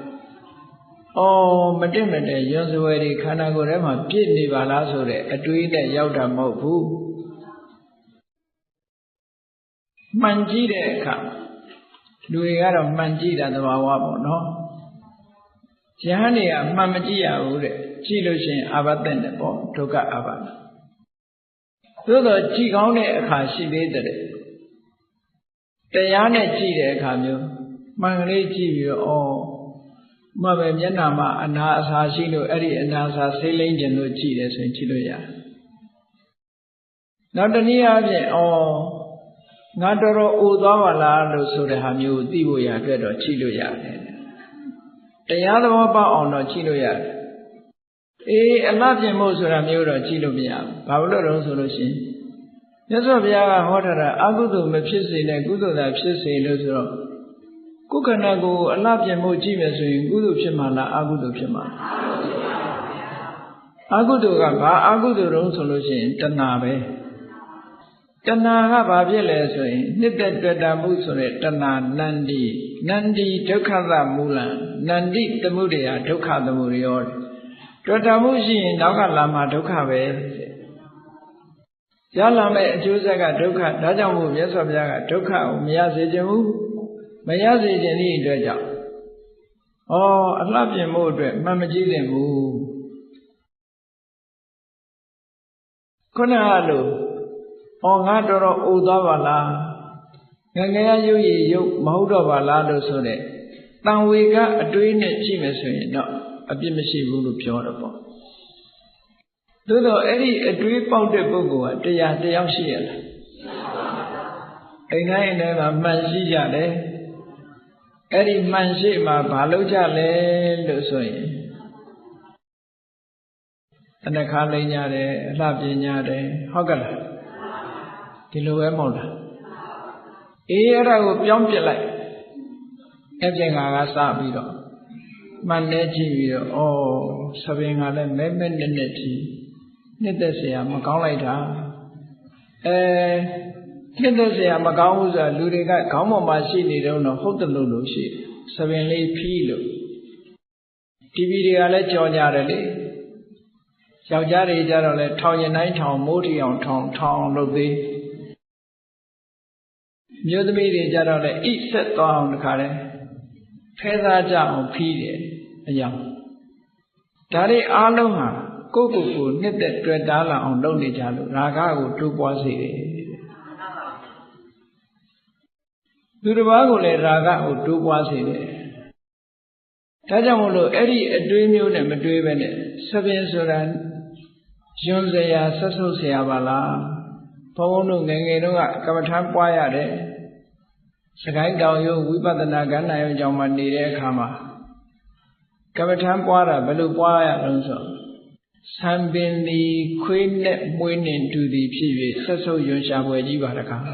မတက်မတဲ့ရွံ့စွဲတွေခန္ဓာကိုယ်ထဲမှာပြည့်နေပါလားဆိုတဲ့အတွေးနဲ့ရောက်တာမဟုတ်ဘူးမှန်ကြည့်တဲ့အခါလူတွေကတော့မှန်ကြည့်တာသဘာဝပေါ့နော်ယဟန်တွေကမှန်မကြည့်ရဘူးတဲ့ကြည့်လို့ရှိရင်အာဘသင့်တယ်ပေါ့ဒုက္ခအာဘသို့တော့ကြည့်ကောင်းတဲ့အခါရှိသေးတယ်တရားနဲ့ကြည့်တဲ့အခါမျိုးမှန်ကလေးကြည့်ပြီးတော့မှပဲမျက်နှာမှာအနာအစာရှိလို့အဲ့ဒီအနာအစာဆေးလိမ့်ကျင်လို့ကြည့်တယ်ဆိုရင်ကြည့်လို့ရတယ်နောက်တနည်းအားဖြင့်ငါတော်တော်အိုသွားပါလားလို့ဆိုတဲ့ဟာမျိုးသိဖို့ရအတွက်တော့ကြည့်လို့ရတယ်တရားသဘောပေါက်အောင်တော့ကြည့်လို့ရတယ်အလှပြင်ဖို့ဆိုတာမျိုးတော့ကြည့်လို့မရဘူးဘာလို့လဲဆိုလို့ရှိရင်မြတ်စွာဘုရားကဟောထားတာအကုသိုလ်မဖြစ်စေနဲ့ကုသိုလ်သာဖြစ်စေလို့ဆိုတော့ကိုယ်ခန္ဓာကိုယ်အလှပြင်ဖို့ကြည့်မယ်ဆိုရင်ကုသိုလ်ဖြစ်မှာလားအကုသိုလ်ဖြစ်မှာအကုသိုလ်ကဘာအကုသိုလ်တုံးဆိုလို့ရှိရင်တဏှာပဲတဏှာကဘာဖြစ်လဲဆိုရင်နှစ်သက်တွေ့တာမှုဆိုတဲ့တဏှာနန္ဒီဒုက္ခသမူလံနန္ဒီသမုဒယဒုက္ခသမုဒယောတွေ့တာမှုရှိရင်နောက်ကလာမှာဒုက္ခပဲရလာမဲ့အကျိုးဆက်ကဒုက္ခဒါကြောင့်မို့မြတ်စွာဘုရားကဒုက္ခကိုမရစေခြင်းဘူးမရစေခြင်းဤအတွက်ကြောင့်အလှပြင်မှုအတွက်မှန်မကြည့်သင့်ဘူးခုနကလို့ငါတော်တော်အိုသွားပါလားငငယ်ရုပ်ရည်ရုပ်မဟုတ်တော့ပါလားလို့ဆိုတဲ့တန်ဝေကအတွေးနဲ့ကြည့်မယ်ဆိုရင်တော့အပြစ်မရှိဘူးလို့ပြောတော့ပေါ့ သို့တော့အဲ့ဒီအတွေးပေါက်တဲ့ပုဂ္ဂိုလ်ကတရားတယောက်ရှိရလားအိမ်တိုင်းမှာမှန်ရှိကြတယ်အဲ့ဒီမှန်ရှိမှာဘာလုပ်ကြလဲလို့ဆိုရင်အနှခါလိမ့်ကြတယ်အလှပြင်ကြတယ်ဟုတ်ကဲ့လားဒီလိုပဲမဟုတ်လားအေးအဲ့ဒါကိုပြောင်းပြလိုက်အပြင်ကစပြီးတော့မှန်နေကြည့်ပြီးတော့ဩသဘင်ကလည်းမဲမဲနဲ့နဲ့ကြည့်နှစ်သက်เสียမကောင်းလိုက်တာနှစ်သက်เสียမကောင်းဘူးဆိုတာလူတွေကခေါင်းပေါ်မှာရှိနေတော့ဟုတ်တယ်လို့ရှိသဘင်လေးဖီးလို့ TV တွေကလည်းကြော်ကြတယ်လေယောက်ျားတွေကြတော့လဲထောင်ရင်တိုင်းထောင်မိုးထီအောင်ထောင်လုပ်သေးမြို့သမီးတွေကြတော့လဲဣဆက်သွားအောင်တခါလဲဖဲသားကြအောင်ဖီးတယ်အယောင်ဒါတွေအားလုံးဟာကိုနှစ်သက်တွေ့တားလာအောင်လုပ်နေကြလို့ရာဂကိုတိုးပွားစေတယ်သူတစ်ပါးကိုလည်းရာဂကိုတိုးပွားစေတယ်ဒါကြောင့်မို့လို့အဲ့ဒီအတွေးမျိုးနဲ့မတွေးပဲနဲ့သဘင်ဆိုတာယွန်းစရာဆက်ဆုပ်စရာပါလားဘုန်းဘုန်းတို့ငယ်ငယ်တုန်းကကမ္မထမ်းပွားရတယ်စကိုင်းတောင်ရုပ်ဝိပဿနာကဏ္ဍရုံကျောင်းမှာနေတဲ့အခါမှာကမ္မထမ်းပွားတာဘယ်လိုပွားရအောင်ဆိုသံပင်သည်ခွေးနဲ့မွေးနှင့်တူသည်ဖြစ်၍ဆက်ဆုပ်ယွန်းရှာဖွယ်ကြီးပါတကား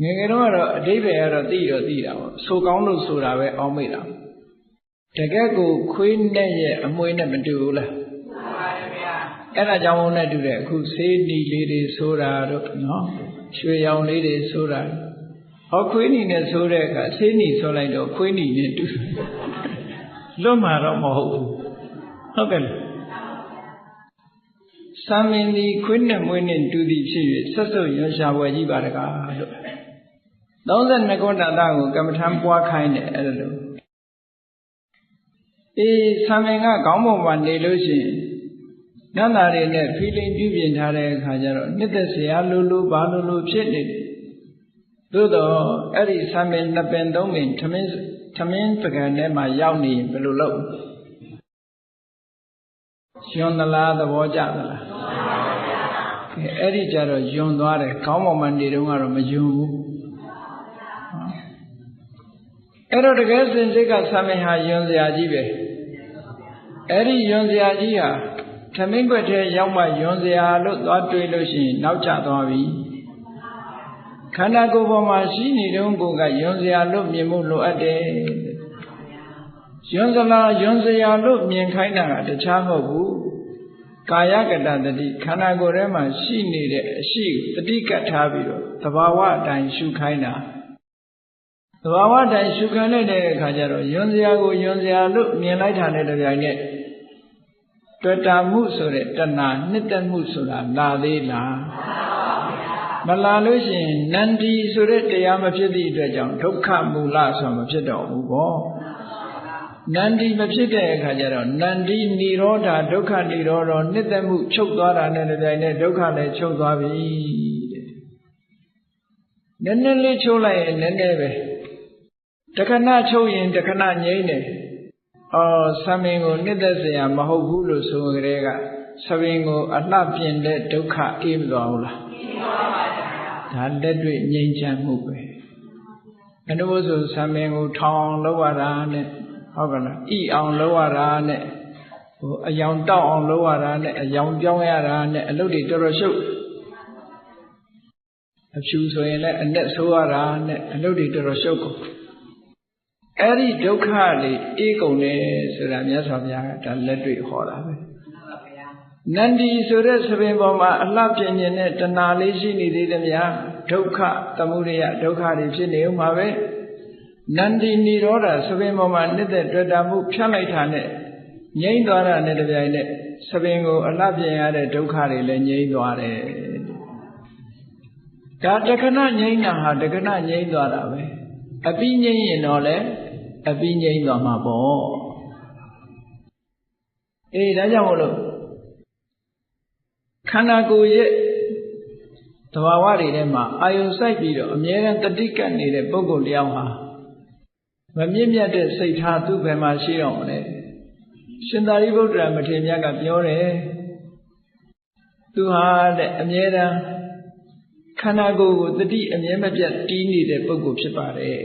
ငယ်ငယ်တုန်းကတော့အဓိပ္ပာယ်ကတော့သိတာပေါ့ဆိုကောင်းလို့ဆိုတာပဲအောင်းမိတာတကယ်ကိုခွေးနဲ့ရဲ့အမွေနဲ့မတူဘူးလားအဲ့ဒါကြောင့်ဘုန်းနဲ့တူတယ်အခုဆေးနီလေးတွေဆိုတာတို့နော်ရွှေရောင်လေးတွေဆိုတာဟောခွေးနီနဲ့ဆိုတဲ့အခါဆေးနီဆိုလိုက်တော့ခွေးနီနဲ့တူလွတ်မှာတော့မဟုတ်ဘူးဟုတ်ကဲ့လားသံမင်းဒီခွေးနဲ့မွေးနဲ့တူသည်ဖြစ်၍ဆက်ဆုပ်ရွှန်ရှာဖွယ်ကြီးပါတကားလို့32ခုတတကိုကမ္မထမ်းပွားခိုင်းတယ်အဲ့ဒါလို့သံမင်းကခေါင်းပေါ်မှာနေလို့ရှိရင်နန္တာတွေနဲ့ဖီလင်းပြုပြင်ထားတဲ့အခါကျတော့နှစ်သက်စရာလိုဘာလိုဖြစ်နေတယ်သို့တော့အဲ့ဒီသံမင်း2ပင်3ပင်ထမင်းပကံထဲမှာရောက်နေရင်ဘယ်လိုလုပ်ယွန်းသလားသဘောကျသလားအဲ့ဒီကြတော့ယွန်းသွားတယ်ခေါင်းပေါ်မှာနေတော့ကတော့မယွန်းဘူးအဲ့တော့တကယ်စင်စိတ်ကသံမင်းဟာယွန်းစရာကြီးပဲအဲ့ဒီယွန်းစရာကြီးဟာထမင်းခွက်ထဲရောက်မှယွန်းစရာလို့သွားတွေးလို့ရှိရင်နောက်ကျသွားပြီခန္ဓာကိုယ်ပေါ်မှာရှိနေတုန်းကိုကယွန်းစရာလို့မြင်မှုလိုအပ်တယ်ယွန်းစရာလို့မြင်ခိုင်းတာကတခြားမဟုတ်ဘူးကာယကတတတိခန္ဓာကိုယ်ထဲမှာရှိနေတဲ့အရှိတတိကတ်ထားပြီးတော့သဘာဝအတိုင်းရှုခိုင်းတာသဘာဝအတိုင်းရှုခိုင်းလိုက်တဲ့အခါကျတော့ယွန်းစရာကိုယွန်းစရာလို့မြင်လိုက်တာနဲ့တပြိုင်နက်တွေ့တာမှုဆိုတဲ့တဏှာနှစ်သက်မှုဆိုတာလာသေးလားမလာလို့ရှိရင်နန္ဒီဆိုတဲ့တရားမဖြစ်သည့်အတွက်ကြောင့်ဒုက္ခမူလဆိုမဖြစ်တော့ဘူးပေါ့နန္ဒီမဖြစ်တဲ့အခါကျတော့နန္ဒီនិရောဓဒုက္ခនិရောဓနှစ်သက်မှုချုပ်သွားတာနဲ့တပြိုင်နက်ဒုက္ခလည်းချုပ်သွားပြီတဲ့နည်းနည်းလေးချုပ်လိုက်ရင်နည်းနည်းပဲတခဏချုပ်ရင်တခဏငြိမ့်တယ်သံမင်းကိုနှစ်သက်စရာမဟုတ်ဘူးလို့ဆိုကြတဲ့ကသဘင်ကိုအလှပြင်တဲ့ဒုက္ခအေးမသွားဘူးလားဒါလက်တွေ့ငြိမ်းချမ်းမှုပဲအနုဘောဆိုသံမင်းကိုထောင်အောင်လုပ်ရတာနဲ့ဟုတ်ကလားဣအောင်လုပ်ရတာနဲ့အယောင်တောက်အောင်လုပ်ရတာနဲ့အယောင်ပြောင်းရတာနဲ့အလုပ်တွေတော်တော်ရှုပ်အဖြူဆိုရင်လည်းအနက်ဆိုးရတာနဲ့အလုပ်တွေတော်တော်ရှုပ်ကုန်အဲ့ဒီဒုက္ခလေးအေးကုန်တယ်ဆိုတာမြတ်စွာဘုရားကဒါလက်တွေ့ဟောတာပဲနန္ဒီဆိုတဲ့သဘင်ပေါ်မှာအလှပြင်းနေတဲ့တဏှာလေးရှိနေသေးတယ်ဗျာဒုက္ခသမုဒယဒုက္ခတွေဖြစ်နေဦးမှာပဲနန္ဒီនិရောဓသဘင်ပေါ်မှာနှစ်သက်တွေ့တာမှုဖြတ်လိုက်တာနဲ့ငြိမ့်သွားတာနဲ့တပြိုင်နက်သဘင်ကိုအလှပြင်းရတဲ့ဒုက္ခတွေလည်းငြိမ့်သွားတယ်ဒါတခဏငြိမ့်တာဟာတခဏငြိမ့်သွားတာပဲအပြီးငြိမ့်ရင်တော့လည်းအပြီးငြိမ့်သွားမှာပေါ့ဒါကြောင့်မို့လို့ခန္ဓာကိုယ်ရဲ့သဘာဝတွေထဲမှာအာယုံစိုက်ပြီးတော့အမြဲတမ်းတတိကတ်နေတဲ့ပုဂ္ဂိုလ်တယောက်ဟာမမြင့်မြတ်တဲ့စိတ်ထားသူ့ဘယ်မှာရှိတော့မလဲ ရှင်သာရိပုတ္တရာမထေရမြတ်ကပြောတယ်သူဟာတဲ့အမြဲတမ်းခန္ဓာကိုယ်ကိုတတိအမြဲမပြတ်တီးနေတဲ့ပုဂ္ဂိုလ်ဖြစ်ပါတယ်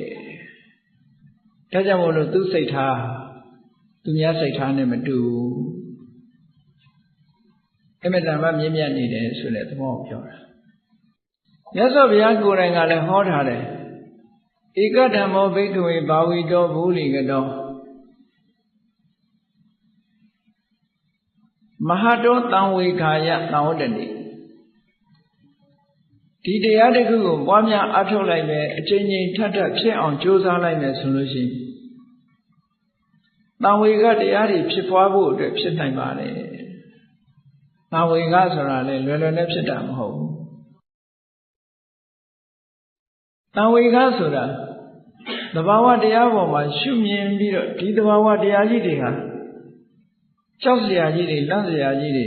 ဒါကြောင့်မို့လို့သူစိတ်ထားသူများစိတ်ထားနဲ့မတူအမြဲတမ်းမြင့်မြတ်နေတယ်ဆိုတဲ့သဘောကိုပြောတာမြတ်စွာဘုရားကိုယ်တိုင်ကလည်းဟောထားတယ်ဧကဓမ္မောဘိက္ခဝေဘာဝိတောဘူလိကတောမဟာတောတံဝေခာယသံဝတ္တတိဒီတရားတစ်ခုကိုပွားများအားထုတ်လိုက်မယ်အချိန်ချင်းထပ်ထပ်ဖြစ်အောင်ကြိုးစားလိုက်မယ်ဆိုလို့ရှိရင်တံဝေကတရားတွေဖြစ်ပွားဖို့အတွက်ဖြစ်နိုင်ပါတယ်တံဝေကဆိုတာလေလွယ်လွယ်နဲ့ဖြစ်တာမဟုတ်ဘူးတံဝေကဆိုတာသဘာဝတရားပေါ်မှာရှုမြင်ပြီးတော့ဒီသဘာဝတရားကြီးတွေဟာကြောက်စရာကြီးတွေလန့်စရာကြီးတွေ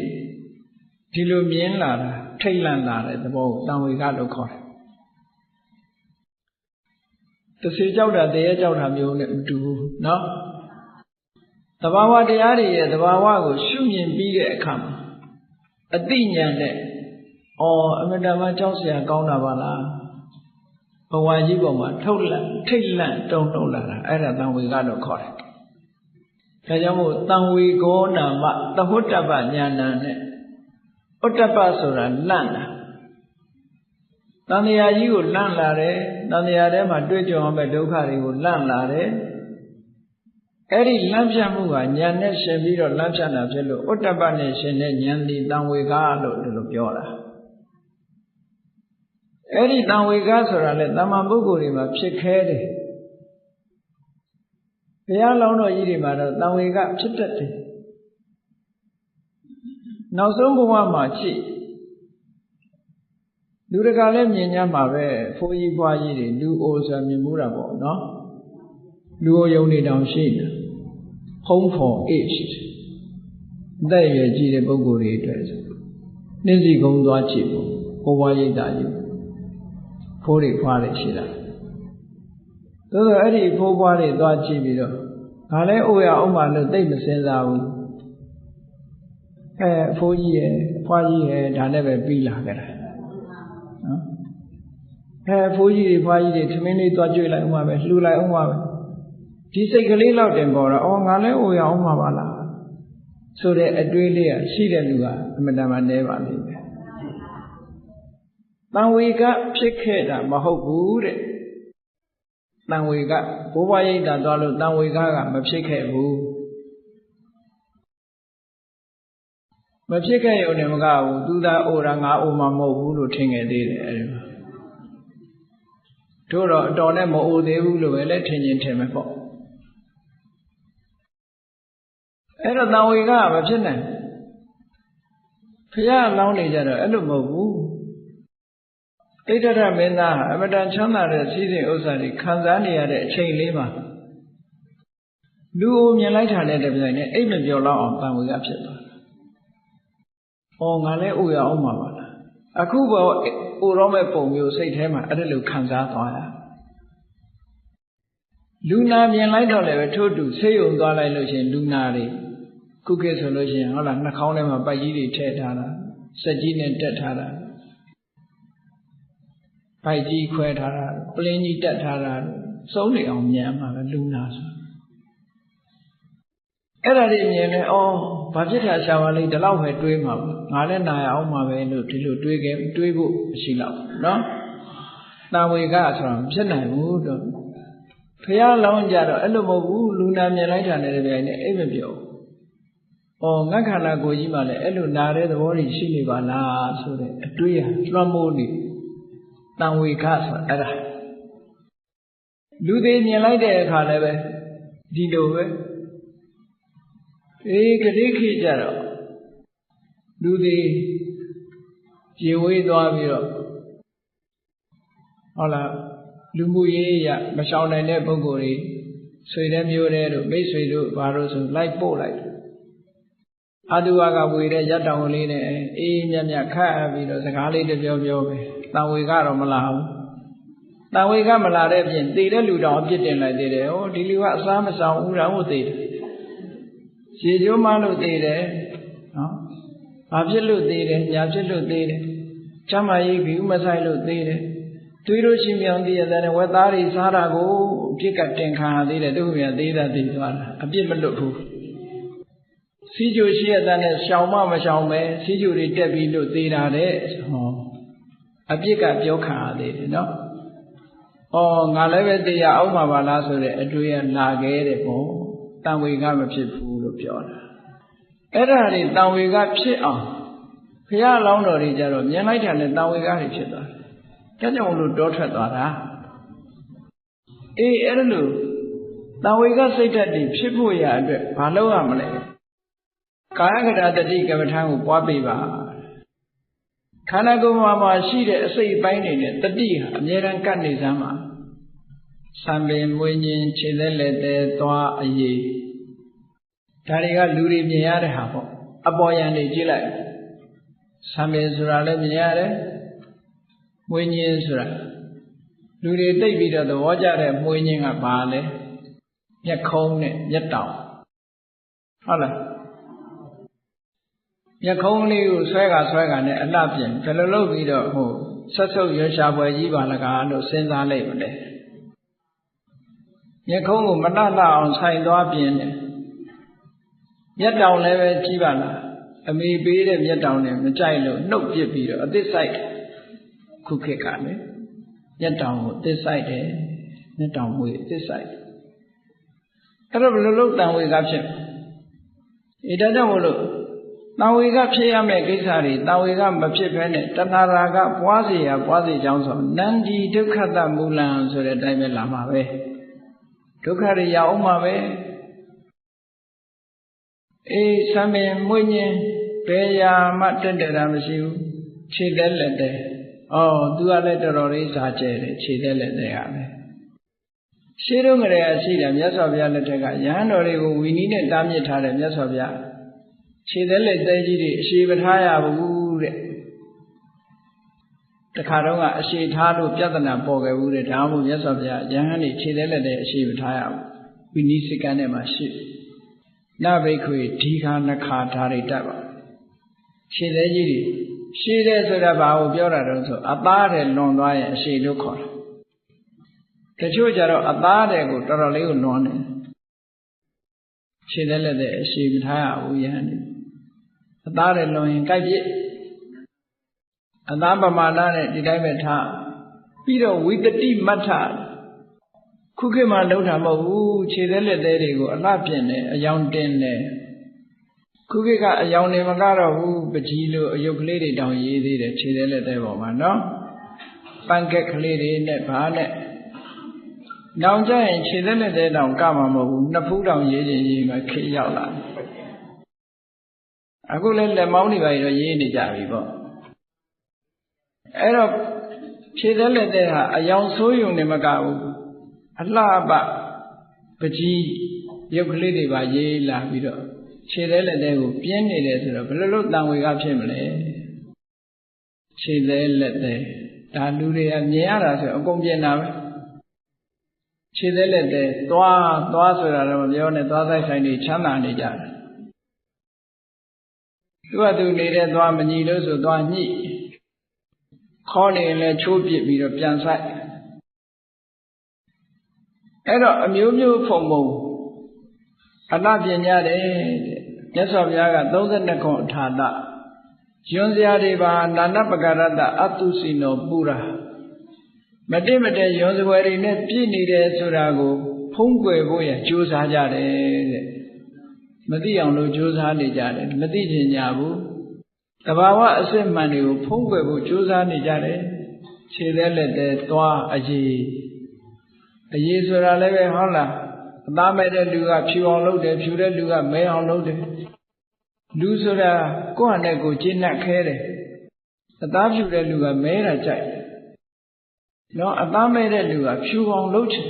ဒီလိုမြင်လာတာထိတ်လန့်လာတဲ့သဘောကိုတံဝေကလို့ခေါ်တယ်။တစ်စီကြောက်တာတရေကြောက်တာမျိုးနဲ့မတူဘူးနော်။သဘာဝတရားတွေရဲ့သဘာဝကိုရှုမြင်ပြီးတဲ့အခါမှာအသိဉာဏ်နဲ့အမြဲတမ်းကြောက်စရာကောင်းတာပါလား။ဘဝကြီးပေါ်မှာထိတ်လန့်တုန်လှုပ်လာတာအဲ့ဒါတံဝေကလို့ခေါ်တယ်။ဒါကြောင့်မို့တံဝေကောနာမသဟွတ္တပ္ပဉာဏ်နဲ့ဥတ္တပ္ပဆိုတာလန့်တာတန်တရားကြီးကိုလန့်လာတယ်တန်တရားထဲမှာတွေ့ကြုံရမယ့်ဒုက္ခတွေကိုလန့်လာတယ်အဲ့ဒီလန့်ဖြတ်မှုကဉာဏ်နဲ့ရှင်ပြီးတော့လန့်ဖြတ်တာဖြစ်လို့ဥတ္တပ္ပနဲ့ရှင်တဲ့ဉာဏ်ဒီတံဝေကလို့ဒီလိုပြောတာအဲ့ဒီတံဝေကဆိုတာလေတမ္မာပုဂ္ဂိုလ်တွေမှာဖြစ်ခဲတယ်ဘုရားလောင်းတော်ကြီးတွေမှာတော့တံဝေကဖြစ်တတ်တယ်နောက်ဆုံးဘဝမှာရှိလူတကာလည်းမြင်ကြမှာပဲဖိုးကြီးဖွားကြီးတွေလူအိုဆိုမြင်မှုတာပေါ့နော်လူအိုယုံနေတောင်ရှိတယ် home for age အသက်အရွယ်ကြီးတဲ့ပုဂ္ဂိုလ်တွေအတွက်နှင်းစီကုန်းသွားကြည့်ဖို့ဖိုးဖွားရိပ်သာကြီးဖိုးတွေဖွားတွေရှိတာသို့သောအဲ့ဒီဖိုးဖွားတွေသွားကြည့်ပြီးတော့ငါလည်းအိုရအောင်မှလို့သိမစင်စားဘူးအဖိုးကြီးရဲ့အဖွားကြီးရဲ့ဒါနဲ့ပဲပြီးလာကြတာနော်အဖိုးကြီးတွေဖွားကြီးတွေသမင်းလေးသွားကြွေးလိုက်အောင်ပါပဲလှူလိုက်အောင်ပါပဲဒီစိတ်ကလေးတော့တင်ပေါ်တော့ငါလည်းအိုရအောင်မှာပါလားဆိုတဲ့အတွေးလေးကရှိတဲ့လူကအမှန်တမ်းနည်းပါလိမ့်မယ်တံဝေကဖြစ်ခဲ့တာမဟုတ်ဘူးတဲ့တံဝေကဘိုးဘွားရိပ်သာသွားလို့တံဝေကမဖြစ်ခဲ့ဘူးမဖြစ်ခဲ့ရုံနဲ့မကဘူးသူသာအိုတာငါအိုမှာမဟုတ်ဘူးလို့ထင်ခဲ့သေးတယ်အဲဒီမှာတို့တော့အတော်နဲ့မအိုသေးဘူးလို့ပဲလက်ထင်ချင်းထင်မယ်ပေါ့အဲ့တော့တံဝေကမဖြစ်နိုင်ဘုရားလောင်းနေကြတော့အဲ့လိုမဟုတ်ဘူးတိဋ္ဌရမင်းသားအမတန်ချမ်းသာတဲ့စည်းစိမ်ဥစ္စာတွေခံစားနေရတဲ့အချိန်လေးမှာလူကိုမြင်လိုက်တာနဲ့တပြိုင်နက်အိတ်မပြောတော့အောင်တံဝေကဖြစ်သွားငါလည်းအိုရအောင်မှာပါလားအခုပေါ်အိုတော့မဲ့ပုံမျိုးစိတ်ထဲမှာအဲ့ဒါလိုခံစားသွားရလူနာမြင်လိုက်တော့လည်းပဲထို့တူဆေးရုံသွားလိုက်လို့ရှိရင်လူနာတွေခုခေတ်ဆိုလို့ရှိရင်ဟုတ်လားနှာခေါင်းထဲမှာပိုက်ကြီးတွေထည့်ထားတာစက်ကြီးနဲ့တက်ထားတာပိုက်ကြီးခွဲထားတာပလင်းကြီးတက်ထားတာစုံးနေအောင်မြင်မှာပဲလူနာဆိုအဲ့ဒါတွေမြင်လဲဘာဖြစ်တာရှာပါလိမ့်ဒီလောက်ပဲတွေးမှာပေါ့ငါလည်းနာရအောင်မှာပဲလို့ဒီလိုတွေးဖို့မရှိတော့နော်တံဝေကဆိုတာမဖြစ်နိုင်ဘူးတော့ဖះလောင်းကြတော့အဲ့လိုမဟုတ်ဘူးလူနာမြင်လိုက်တာနဲ့တပြိုင်နက်အိပ်မပြောငါခန္ဓာကိုယ်ကြီးမှလည်းအဲ့လိုနာတဲ့သဘောတွေရှိနေပါလားဆိုတဲ့အတွေးလွှမ်းမိုးနေတံဝေကဆိုတာအဲ့ဒါလူသေးမြင်လိုက်တဲ့အခါလည်းပဲဒီလိုပဲကတိခေကြတော့လူသေးရေဝေးသွားပြီးတော့ဟုတ်လားလူမှုရေးရမရှောင်နိုင်တဲ့ပုဂ္ဂိုလ်တွေဆွေတဲ့မျိုးတဲ့တို့မိတ်ဆွေတို့ဘာလို့ဆိုလိုက်ပို့လိုက်အတုဝကဝေတဲ့ရတ္တောင်လေးနဲ့အေးမြတ်မြတ်ခတ်ပြီးတော့စကားလေးတပြောပြောပဲတံဝေကတော့မလာဘူးတံဝေကမလာတဲ့ပြင်သေတဲ့လူတောင်အပြစ်တင်လိုက်သေးတယ်ဒီလူကအစားမဆောင်ဦးတော့သေတယ် ရေကျိုးမလို့သေးတယ်နော်ဘာဖြစ်လို့သေးတယ်ညာဖြစ်လို့သေးတယ်ကျမ်းမာရေးဘီဥမဆိုင်လို့သေးတယ်တွေးလို့ရှိမြောင်တည်ရတဲ့ဝက်သားတွေစားတာကိုအပြစ်ကတင်ခံရသေးတယ်သူ့မြတ်သေးတာသိသွားတာအပြစ်မလွတ်ဘူးစီးကြိုရှိရတဲ့ရှောင်မမရှောင်ပဲစီးကြိုတွေတက်ပြီးလို့သေးတာတဲ့ဟောအပြစ်ကပြောခံရသေးတယ်နော်ဩငါလည်းပဲတရားအောင်မှာပါလားဆိုတဲ့အတွေ့အလာခဲ့တဲ့ပေါ့တန်ဝေကမဖြစ်ဘူးလို့ပြောတာအဲ့ဒါတွေတန်ဝေကဖြစ်အောင်ဘုရားအလောင်းတော်တွေကြတော့မြင်လိုက်တာနဲ့တန်ဝေကတွေဖြစ်သွားတယ်ဒါကြောင့်လို့တောထွက်သွားတာအေးအဲ့ဒါလို့တန်ဝေကစိတ်ဓာတ်တွေဖြစ်ဖို့ရအတွက်ဘာလုပ်ရမလဲကာယကတာတတိကမ္မထာကိုပွားပေးပါခန္ဓာကိုယ်မှာရှိတဲ့အစိတ်အပိုင်းတွေနဲ့တတိဟာအမြဲတမ်းကပ်နေစမ်းမှာစံပင်မွေးညင်းခြေလက်လက်သေးသွားအရေးဒါတွေကလူတွေမြင်ရတဲ့ဟာပေါ့အပေါ်ယံတွေကြည့်လိုက်စံပင်ဆိုတာလည်းမြင်ရတယ်မွေးညင်းဆိုတာလူတွေသိပြီးတော့သဘောကျတဲ့မွေးညင်းကဘာလဲမျက်ခုံးနဲ့မျက်တောင်ဟုတ်လားမျက်ခုံးလေးကိုဆွဲကနဲ့အလှပြင်ဘယ်လိုလုပ်ပြီးတော့ဟိုဆက်ဆုပ်ရွှေရှာပွဲကြီးပါလကားလို့စဉ်းစားလိုက်မလဲမျက်ခုံးကိုမလှအောင်ဆိုင်သွားပြင်တယ်မျက်တောင်လည်းပဲကြီးပါလားအမေပေးတဲ့မျက်တောင်နဲ့မကြိုက်လို့နှုတ်ပစ်ပြီးတော့အသစ်ဆိုင်ခုခေတ်ကလည်းမျက်တောင်ကိုအသစ်ဆိုင်တယ်မျက်တောင်မွေးအသစ်ဆိုင်အဲ့တော့ဘယ်လိုလုပ်တန်ဝေကဖြစ်ဒါကြောင့်မို့လို့တန်ဝေကဖြစ်ရမယ့်ကိစ္စတွေတန်ဝေကမဖြစ်ဘဲနဲ့တဏှာရာကပွားစေကြောင်းဆိုနန္ဒီဒုက္ခတမူလံဆိုတဲ့အတိုင်းပဲလာမှာပဲဒုက္ခတွေရအောင်မှာပဲအေးဆံပင်မွေးညင်းဘယ်ရာမှတက်တာမရှိဘူးခြေသက်လက်တဲ့သူကလည်းတော်တော်လေးစားကျဲတယ်ခြေသက်လက်တဲ့ကပဲရှင်းတော့ငရေရှိတယ်မြတ်စွာဘုရားလက်ထက်ကယဟန်တော်တွေကိုဝီနည်းနဲ့တားမြစ်ထားတယ်မြတ်စွာဘုရားခြေသက်လက်သေးကြီးတွေအရှိမထားရဘူးတဲ့တခါတော့ကအရှိထားလို့ပြဿနာပေါ်ခဲ့ဘူးတဲ့ဒါမှမဟုတ်မြတ်စွာဘုရားယဟန်တွေခြေသက်လက်တဲ့အရှိမထားရဘူးဝီနည်းစကံနဲ့မှရှိနဘိက္ခွေဒီခါနခါဓာရိတပါခြေသေးကြီးတွေရှိတယ်ဆိုတာဘာကိုပြောတာတော့ဆိုအသားတဲ့လွန်သွားရင်အရှိလို့ခေါ်တယ်တချို့ကြတော့အသားတဲ့ကိုတော်တော်လေးကိုလွန်တယ်ခြေသက်လက်တဲ့အရှိမထားရဘူးယဟန်တွေအသားတယ်လွန်ရင်ကြိုက်ပြစ်အသားပမာဏနဲ့ဒီတိုင်းပဲထားပြီးတော့ဝိတတိမထခုခေတ်မှာလုံးတာမဟုတ်ဘူးခြေသက်လက်သေးတွေကိုအလှပြင်တယ်အယောင်တင်တယ်ခုခေတ်ကအယောင်တွေမကတော့ဘူးပကြီးလိုအယုတ်ကလေးတွေတောင်ရေးသေးတယ်ခြေသက်လက်သေးပေါ်မှာနော်ပန်းကက်ကလေးတွေနဲ့ဘာနဲ့နောင်ကျရင်ခြေသက်လက်သေးတောင်ကမှာမဟုတ်ဘူးနှစ်ဖူးတောင်ရေးခြင်းရေးမှခေတ်ရောက်လာအခုလည်းလက်မောင်းတွေပါတော့ရေးနေကြပြီပေါ့အဲ့တော့ခြေသက်လက်သေးဟာအယောင်ဆိုးယုံနေမကဘူးအလှပပကြီးရုပ်ကလေးတွေပါရေးလာပြီးတော့ခြေသက်လက်သေးကိုပြင်းနေတယ်ဆိုတော့ဘယ်လိုလုပ်တန်ဝေကဖြစ်မလဲခြေသက်လက်သေးဒါလူတွေကမြင်ရတာဆိုအကုန်ပြင်းတာပဲခြေသက်လက်သေးသွားဆိုတာတော့မပြောနဲ့သွားဆိုင်တွေချမ်းသာနေကြတယ်သူနေတဲ့သွားမညီလို့ဆိုသွားညှိခေါ်နေရင်လည်းချိုးပစ်ပြီးတော့ပြန်ဆိုင်အဲ့တော့အမျိုးမျိုးဖုံဖုံအလှပြင်ကြတယ်မြတ်စွာဘုရားက32ခုအထာတယွန်းစရာတွေပါနာနပကရတအတုစီနောပူရာမတည့်မတည့်ယွန်းစွယ်တွေနဲ့ပြည့်နေတယ်ဆိုတာကိုဖုံးကွယ်ဖို့ရကြိုးစားကြတယ်တဲ့မသိအောင်လို့ကြိုးစားနေကြတယ်မသိချင်ကြဘူးတဘာဝအစစ်မှန်တွေကိုဖုံးကွယ်ဖို့ကြိုးစားနေကြတယ်ခြေသက်လက်သက်သွားအရေးဆိုတာလည်းပဲဟုတ်လားအသားမဲ့တဲ့လူကဖြူအောင်လုပ်တယ်ဖြူတဲ့လူကမဲအောင်လုပ်တယ်လူဆိုတာကိုယ့်ဟာနဲ့ကိုယ်ကျင့်နှက်ခဲတယ်အသားဖြူတဲ့လူကမဲတာကြိုက်နော်အသားမဲ့တဲ့လူကဖြူအောင်လုပ်ချင်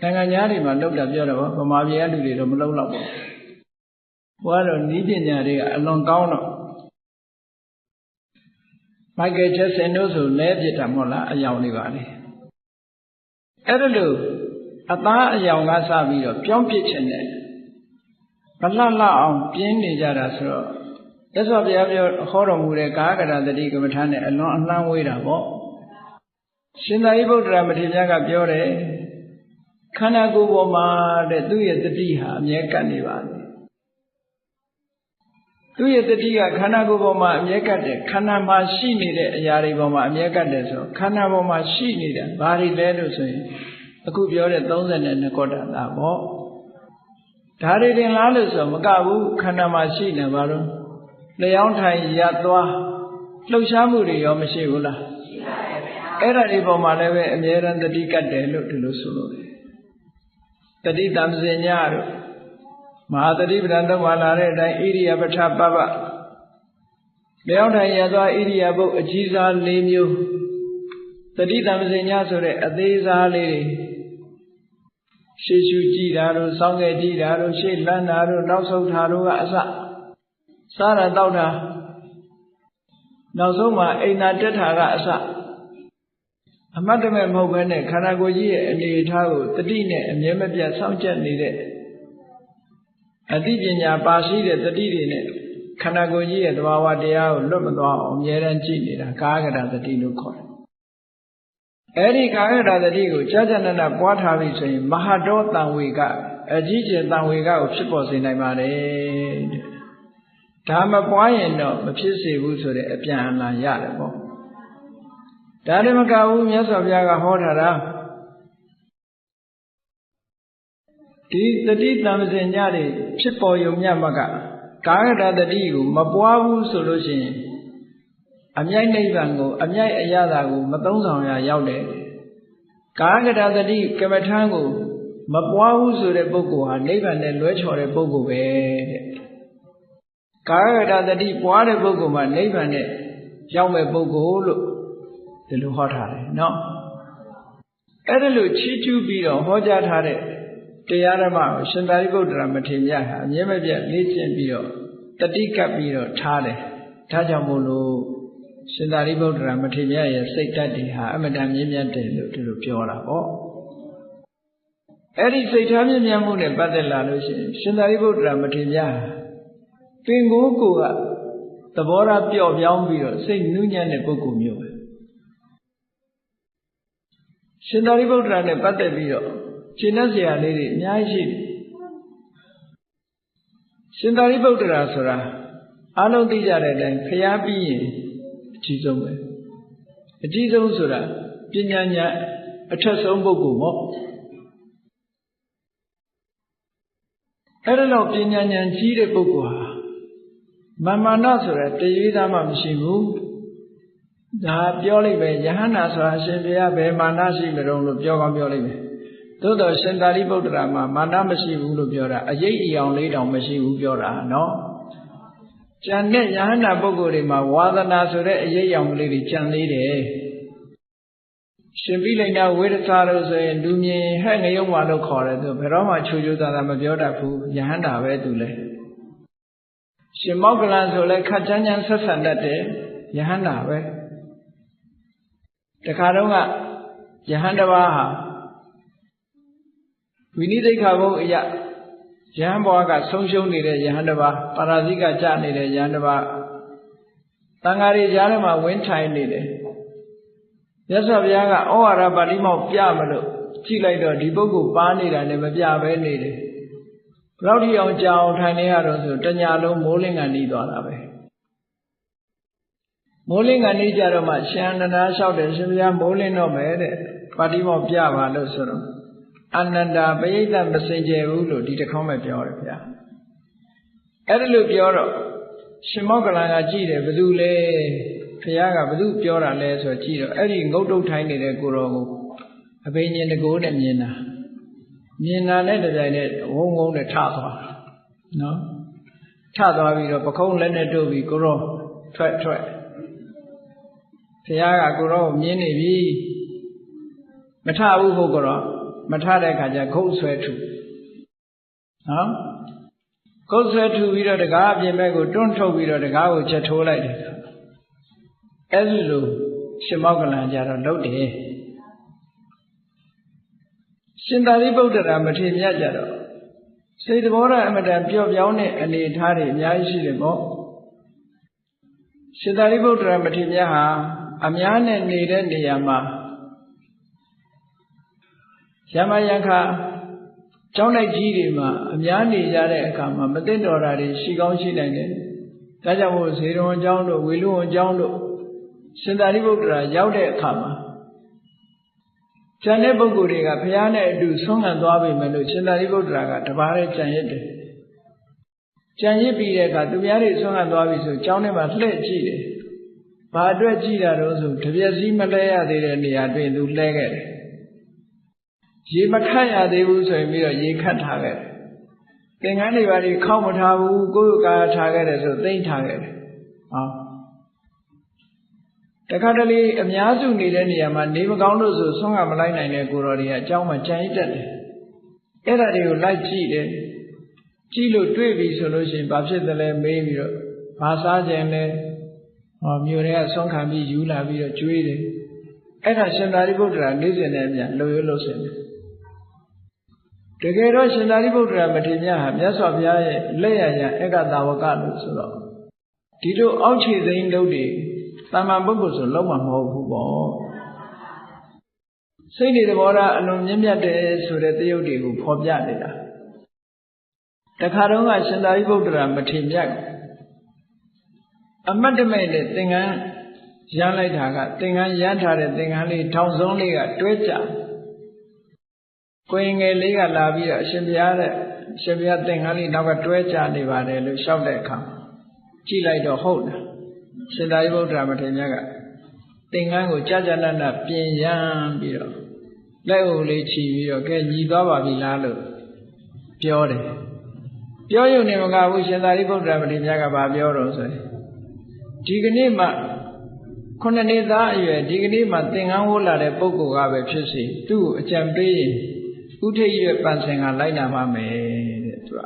နိုင်ငံသားတွေမှာလုပ်တာပြောတော့ဗမာပြည်ကလူတွေတော့မလုပ်တော့ဘူးဘွားတော့ဤပညာတွေကအလွန်ကောင်းတော့မိုက်ကယ်ဂျက်ဆင်တို့ဆိုလဲပြစ်တာမဟုတ်လားအယောင်တွေပါလေအဲ့ဒါလို့အသားအယောင်ကစပြီးတော့ပြောင်းပြစ်ချင်တယ် လှအောင်ပြင်းနေကြတာဆိုတော့ရသော်ဘုရားပြောဟောတော်မူတဲ့ကာကရတတိကမ္မထာနဲ့အလွန်အလှမ်းဝေးတာပေါ့ရှင်သာရိပုတ္တရာမထေရကပြောတယ်ခန္ဓာကိုယ်ပေါ်မှာတဲ့သူ့ရဲ့တတိဟာအမြဲကပ်နေပါလေသူ့ရဲ့တတိကခန္ဓာကိုယ်ပေါ်မှာအမြဲကပ်တယ်ခန္ဓာမှာရှိနေတဲ့အရာတွေပေါ်မှာအမြဲကပ်တယ်ဆိုခန္ဓာပေါ်မှာရှိနေတာဘာတွေလဲလို့ဆိုရင်အခုပြောတဲ့32ကောဋ္ဌတာပေါ့ဒါတွေတင်လားလို့ဆိုမကဘူးခန္ဓာမှာရှိနေပါလို့လျောင်းထိုင်ရသွားလှုပ်ရှားမှုတွေရောမရှိဘူးလားရှိပါတယ်ဗျာအဲ့ဒါတွေပေါ်မှာလည်းပဲအမြဲတမ်းတတိကတ်တယ်လို့ဒီလိုဆိုလို့တတိတံစင်ညတို့မဟာတတိပဒံတော့မှာလာတဲ့အတိုင်းဣရိယာပဋ္ဌပပလျောင်းထိုင်ရသွားဣရိယာပုတ်အကြီးစား၄မျိုးတတိတံစင်ညဆိုတဲ့အသေးစားလေးတွေရှေ့ရှုကြည့်တာတို့စောင်းငယ်ကြည့်တာတို့ရှေ့လန်းတာတို့နောက်ဆုတ်တာတို့ကအစစားတာတောက်တာနောက်ဆုံးမှာအိမ်သာတက်တာကအစအမတ်တမဲ့မဟုတ်ဘဲနဲ့ခန္ဓာကိုယ်ကြီးရဲ့အနေအထားကိုတတိနဲ့အမြဲမပြတ်စောင့်ကြပ်နေတဲ့အသိပညာပါရှိတဲ့တတိတွေနဲ့ခန္ဓာကိုယ်ကြီးရဲ့သဘာဝတရားကိုလွတ်မသွားအောင်အမြဲတမ်းကြည့်နေတာကာကရတတိလို့ခေါ်တယ်အဲ့ဒီကာကရတတိကိုကြာကြာနာနာပွားထားပြီဆိုရင်မဟာတောတံဝေကအကြီးကျယ်တံဝေကကိုဖြစ်ပေါ်စေနိုင်ပါတယ်ဒါမပွားရင်တော့မဖြစ်စေဘူးဆိုတဲ့အပြန်အလှန်ရတယ်ပေါ့ဒါလည်းမကဘူးမြတ်စွာဘုရားကဟောထားတာဒီတတိတံစင်ညတွေဖြစ်ပေါ်ယုံမြတ်မကကာကရတတိကိုမပွားဘူးဆိုလို့ရှိရင်အမြိုက်နိဗ္ဗာန်ကိုအမြိုက်အရသာကိုမသုံးဆောင်ရရောက်တယ်ကာကရတတိကမ္မထာကိုမပွားဘူးဆိုတဲ့ပုဂ္ဂိုလ်ဟာနိဗ္ဗာန်နဲ့လွဲချော်တဲ့ပုဂ္ဂိုလ်ပဲတဲ့ကာကရတတိပွားတဲ့ပုဂ္ဂိုလ်မှာနိဗ္ဗာန်နဲ့ရောက်မဲ့ပုဂ္ဂိုလ်လို့ဒီလိုဟောထားတယ်နော်အဲ့ဒါလို့ချီးကျူးပြီးတော့ဟောကြားထားတဲ့တရားဓမ္မကိုရှင်သာရိပုတ္တရာမထေရဟာအမြဲမပြတ်လေ့ကျင့်ပြီးတော့တတိကပ်ပြီးတော့ထားတယ်ဒါကြောင့်မို့လို့ရှင်သာရိပုတ္တရာမထေရရဲ့စိတ်ဓာတ်တွေဟာအမတန်မြင့်မြတ်တယ်လို့ဒီလိုပြောတာပေါ့အဲ့ဒီစိတ်ထားမြင့်မြတ်မှုနဲ့ပတ်သက်လာလို့ရှိရင်ရှင်သာရိပုတ္တရာမထေရပင်ကိုယ်ကသဘောထားပျော့ပြောင်းပြီးတော့စိတ်နူးညံ့တဲ့ပုဂ္ဂိုလ်မျိုးပဲရှင်သာရိပုတ္တရာနဲ့ပတ်သက်ပြီးတော့ရှင်းတတ်စရာလေးတွေအများကြီးရှိတယ်ရှင်သာရိပုတ္တရာဆိုတာအားလုံးသိကြတဲ့အတိုင်းဖျားပြီးရင်အကြီးဆုံးပဲအကြီးဆုံးဆိုတာပညာဉာဏ်အထက်ဆုံးပုဂ္ဂိုလ်ပေါ့အဲ့ဒါတော့ပညာဉာဏ်ကြီးတဲ့ပုဂ္ဂိုလ်ဟာမာနဆိုတာတရွေးသားမှမရှိဘူးဒါပြောလိုက်ပဲယဟန္တာဆိုတာရှင်ဘုရားဘယ်မာနရှိမလို့ပြောကောင်းပြောလိုက်မယ်သို့တော်ရှင်သာရိပုတ္တရာမှာမာနမရှိဘူးလို့ပြောတာအရေးအယောင်လေးတောင်မရှိဘူးပြောတာနော်ကျန်တဲ့ယဟန္တာပုဂ္ဂိုလ်တွေမှာဝါသနာဆိုတဲ့အရေးအယောင်ကလေးတွေကျန်သေးတယ်ရှင်ပိလိန်နာဝေဒစာလို့ဆိုရင်လူမြင်ဟဲ့ငရုံမှလို့ခေါ်တယ်သူဘယ်တော့မှချူချူသာသာမပြောတတ်ဘူးယဟန္တာပဲသူလဲရှင်မောက္ကလန်ဆိုလဲခက်ချမ်းချမ်းဆက်ဆံတတ်တယ်ယဟန္တာပဲတခါတော့ကယဟန်တစ်ပါးဟာဝိနိသိက္ခာဘုံအရာယဟန်ဘဝကဆုံးရှုံးနေတဲ့ယဟန်တစ်ပါးပါရာဇိကကြနေတဲ့ယဟန်တစ်ပါးတန်ဃာတွေကြားထဲမှာဝင်းထိုင်နေတယ်မြတ်စွာဘုရားကဩဝါဒပါဠိမောက်ပြမလို့ကြည့်လိုက်တော့ဒီပုဂ္ဂိုလ်ပါနေတာနဲ့မပြဘဲနေတယ်ဘယ်လောက်ထိအောင်ကြာအောင်ထိုင်နေရတော့ဆိုတညာလုံးမိုးလင်းကန်နီးသွားတာပဲမိုးလင်းကန်နီးကြတော့မှရှင်အနန္ဒာလျှောက်တယ်ရှင်ဘုရားမိုးလင်းတော့မယ်တဲ့ပါဠိမောက်ပြပါလို့ဆိုတော့အနန္ဒာပရိသတ်မစင်ကြယ်ဘူးလို့ဒီတစ်ခေါက်မှပြောတယ်ဗျာအဲ့ဒါလို့ပြောတော့ရှင်မောက္ကလန်ကကြည့်တယ်ဘယ်သူလဲဘုရားကဘယ်သူပြောတာလဲဆိုတော့ကြည့်တော့အဲ့ဒီငုတ်တုတ်ထိုင်းနေတဲ့ကိုတော်ကိုအဘိညာဉ်တကိုးနဲ့မြင်တာနဲ့တပြိုင်နက်ဝုန်းဝုန်းနဲ့ထသွားနော်ထသွားပြီးတော့ပခုံးလက်နဲ့တို့ပြီးကိုတော်ထွက်ဘုရားကကိုတော်ကိုမြင်နေပြီမထဘူးဟုတ်ကိုတော်မထတဲ့အခါကျခုတ်ဆွဲထူနော်ခုတ်ဆွဲထူပြီးတော့တကားအပြင်ဘက်ကိုတွန်းထုတ်ပြီးတော့တကားကိုချက်ထိုးလိုက်တယ်အဲ့ဒီလိုရှင်မောက္ကလန်ကြတော့လုပ်တယ်ရှင်သာရိပုတ္တရာမထေရမြတ်ကြတော့ စိတ်သဘောထားအမတန်ပျော့ပြောင်းတဲ့အနေအထားတွေအများကြီးရှိတယ်ပေါ့ရှင်သာရိပုတ္တရာမထေရမြတ်ဟာအများနဲ့နေတဲ့နေရာမှာယမယခကျောင်းလိုက်ကြီးတွေမှာအများနေကြတဲ့အခါမှာမသိတော်တာတွေရှိကောင်းရှိနိုင်တယ်ဒါကြောင့်မို့ဇေရဝံကျောင်းတို့ဝေလူဝံကျောင်းတို့ရှင်သာရိပုတ္တရာရောက်တဲ့အခါမှာကျန်တဲ့ပုဂ္ဂိုလ်တွေကဘုရားနဲ့အတူဆုံးခံသွားပြီမယ်လို့ရှင်သာရိပုတ္တရာကတပါးနဲ့ကြံရစ်တယ်ကြံရစ်ပြီးတဲ့အခါသူများတွေဆုံးခံသွားပြီဆိုကျောင်းထဲမှာလှည့်ကြည့်တယ်ဘာအတွက်ကြည့်တာတော့ဆိုတပြက်စီးမလဲရသေးတဲ့နေရာတွင်သူလဲခဲ့တယ်ရေမခတ်ရသေးဘူးဆိုရင်ပြီးတော့ရေခတ်ထားခဲ့တယ်သင်္ကန်းတွေဘာတွေခောက်မထားဘူးကိုယ်ကာထားခဲ့တယ်ဆိုသိမ့်ထားခဲ့တယ်ဟောတခါတလေအများစုနေတဲ့နေရာမှာနေမကောင်းလို့ဆိုဆုံးကမလိုက်နိုင်တဲ့ကိုတော်တွေကအเจ้าမှာကြံရစ်တတ်တယ်အဲ့ဒါတွေကိုလိုက်ကြည့်တယ်ကြည့်လို့တွေ့ပြီဆိုလို့ရှိရင်ဘာဖြစ်သလဲမေးပြီးတော့ဘာစားကြင်လဲဟောမြို့တွေကဆုံးခံပြီးယူလာပြီးတော့ကျွေးတယ်အဲ့ဒါရှင်သာရိပုတ္တရာနေ့စဉ်နဲ့အပြန်လှုပ်ရွလှုပ်စင်တယ်တကယ်တော့ရှင်သာရိပုတ္တရာမထေရမြတ်ဟာမြတ်စွာဘုရားရဲ့လက်ရရန်ဧကတာဝကလို့ဆိုတော့ဒီလိုအောက်ခြေသိမ်းလုပ်တွေတမန်ပုဂ္ဂိုလ်ဆိုလုံးဝမဟုတ်ဘူးပေါ့စိတ်တွေသဘောထားအလွန်မြင့်မြတ်တယ်ဆိုတဲ့သရုပ်တွေကိုဖော်ပြနေတာတခါတုန်းကရှင်သာရိပုတ္တရာမထေရမြတ်အမတ်တမဲ့နဲ့သင်္ကန်းရမ်းလိုက်တာကသင်္ကန်းရမ်းထားတဲ့သင်္ကန်းလေးထောင်ဆုံးလေးကတွဲကြကိုရင်ငယ်လေးကလာပြီးတော့အရှင်ဘုရားတဲ့အရှင်ဘုရားသင်္ကန်းလေးနောက်ကတွဲကြနေပါတယ်လို့လျှောက်တဲ့အခါကြည့်လိုက်တော့ဟုတ်တယ်ရှင်သာရိပုတ္တရာမထေရမြတ်ကသင်္ကန်းကိုကြာကြာနာနာပြင်ရမ်းပြီးတော့လက်အုပ်လေးချီပြီးတော့ကဲညီသွားပါပြီလားလို့ပြောတယ်ပြောရုံနဲ့မကဘူးရှင်သာရိပုတ္တရာမထေရမြတ်ကဘာပြောတော့ဆိုရင်ဒီကနေ့မှခုနှစ်နှစ်သားအရွယ်ဒီကနေ့မှသင်္ကန်းဝတ်လာတဲ့ပုဂ္ဂိုလ်ကပဲဖြစ်စေသူ့ကိုအကြံပေးရင်ဥထိပ်ရွယ်ပန်ဆင်ကလိုက်လာမှမယ်တဲ့သူက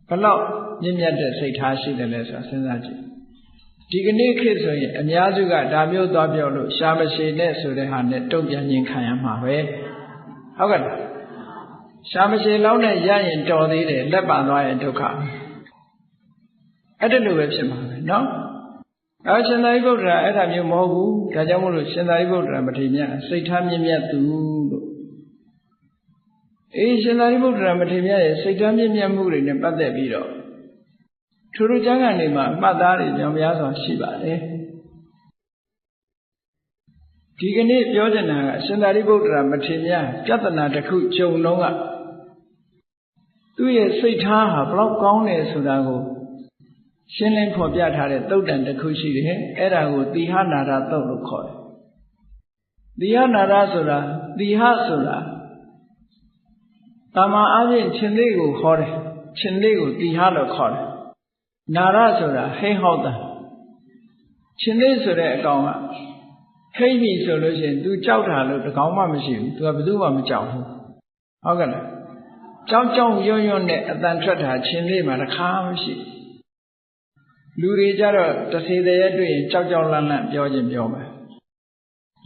ဘလောက်မြင့်မြတ်တဲ့စိတ်ထားရှိတယ်လဲဆိုတာစဉ်းစားကြည့်ဒီကနေ့ခေတ်ဆိုရင်အများစုကဒါမျိုးသွားပြောလို့ရှားမရှိနဲ့ဆိုတဲ့ဟာနဲ့တုံ့ပြန်ခြင်းခံရမှာပဲဟုတ်ကဲ့ရှားမရှိလောက်နဲ့ရရင်တော်သေးတယ်လက်ပံသွားရင်ဒုက္ခအဲ့ဒါလိုပဲဖြစ်မှာပဲเนาะရှင်သာရိပုတ္တရာအဲ့ဒါမျိုးမဟုတ်ဘူးဒါကြောင့်မို့လို့ရှင်သာရိပုတ္တရာမထေရမြတ်စိတ်ထားမြင့်မြတ်သူလို့ရှင်သာရိပုတ္တရာမထေရမြတ်ရဲ့စိတ်ထားမြင့်မြတ်မှုတွေနဲ့ပတ်သက်ပြီးတော့ထိုလိုကျမ်းဂန်တွေမှာအမှတ်သားတွေကြောင့်များစွာရှိပါတယ်ဒီကနေ့ပြောချင်တာကရှင်သာရိပုတ္တရာမထေရမြတ်ပြဿနာတစ်ခုကြုံလုံးကသူ့ရဲ့စိတ်ထားဟာဘလောက်ကောင်းတယ်ဆိုတာကိုရှင်းလင်းဖော်ပြထားတဲ့သုတ်တန်တစ်ခုရှိတယ်အဲ့ဒါကိုသီဟနာရသုတ်လို့ခေါ်တယ်သီဟနာရဆိုတာသီဟဆိုတာတာမန်အားဖြင့်ရှင်သေးကိုခေါ်တယ်ရှင်သေးကိုသီဟလို့ခေါ်တယ်နာရဆိုတာဟိဟောက်တာရှင်သေးဆိုတဲ့အကောင်ကဟိပြီဆိုလို့ရှိရင် तू ကြောက်တာလို့တကောင်မှမရှိဘူး तू ကဘယ်သူမှမကြောက်ဘူးဟုတ်ကဲ့လားကြောက်ရွံ့ရွံ့နဲ့အတန်ထွက်တာရှင်သေးမှတစ်ခါမရှိလူတွေကြတော့တစေတည်းတွေ့ရင်ကြောက်လန့်လန့်ပြောခြင်းပြောမယ်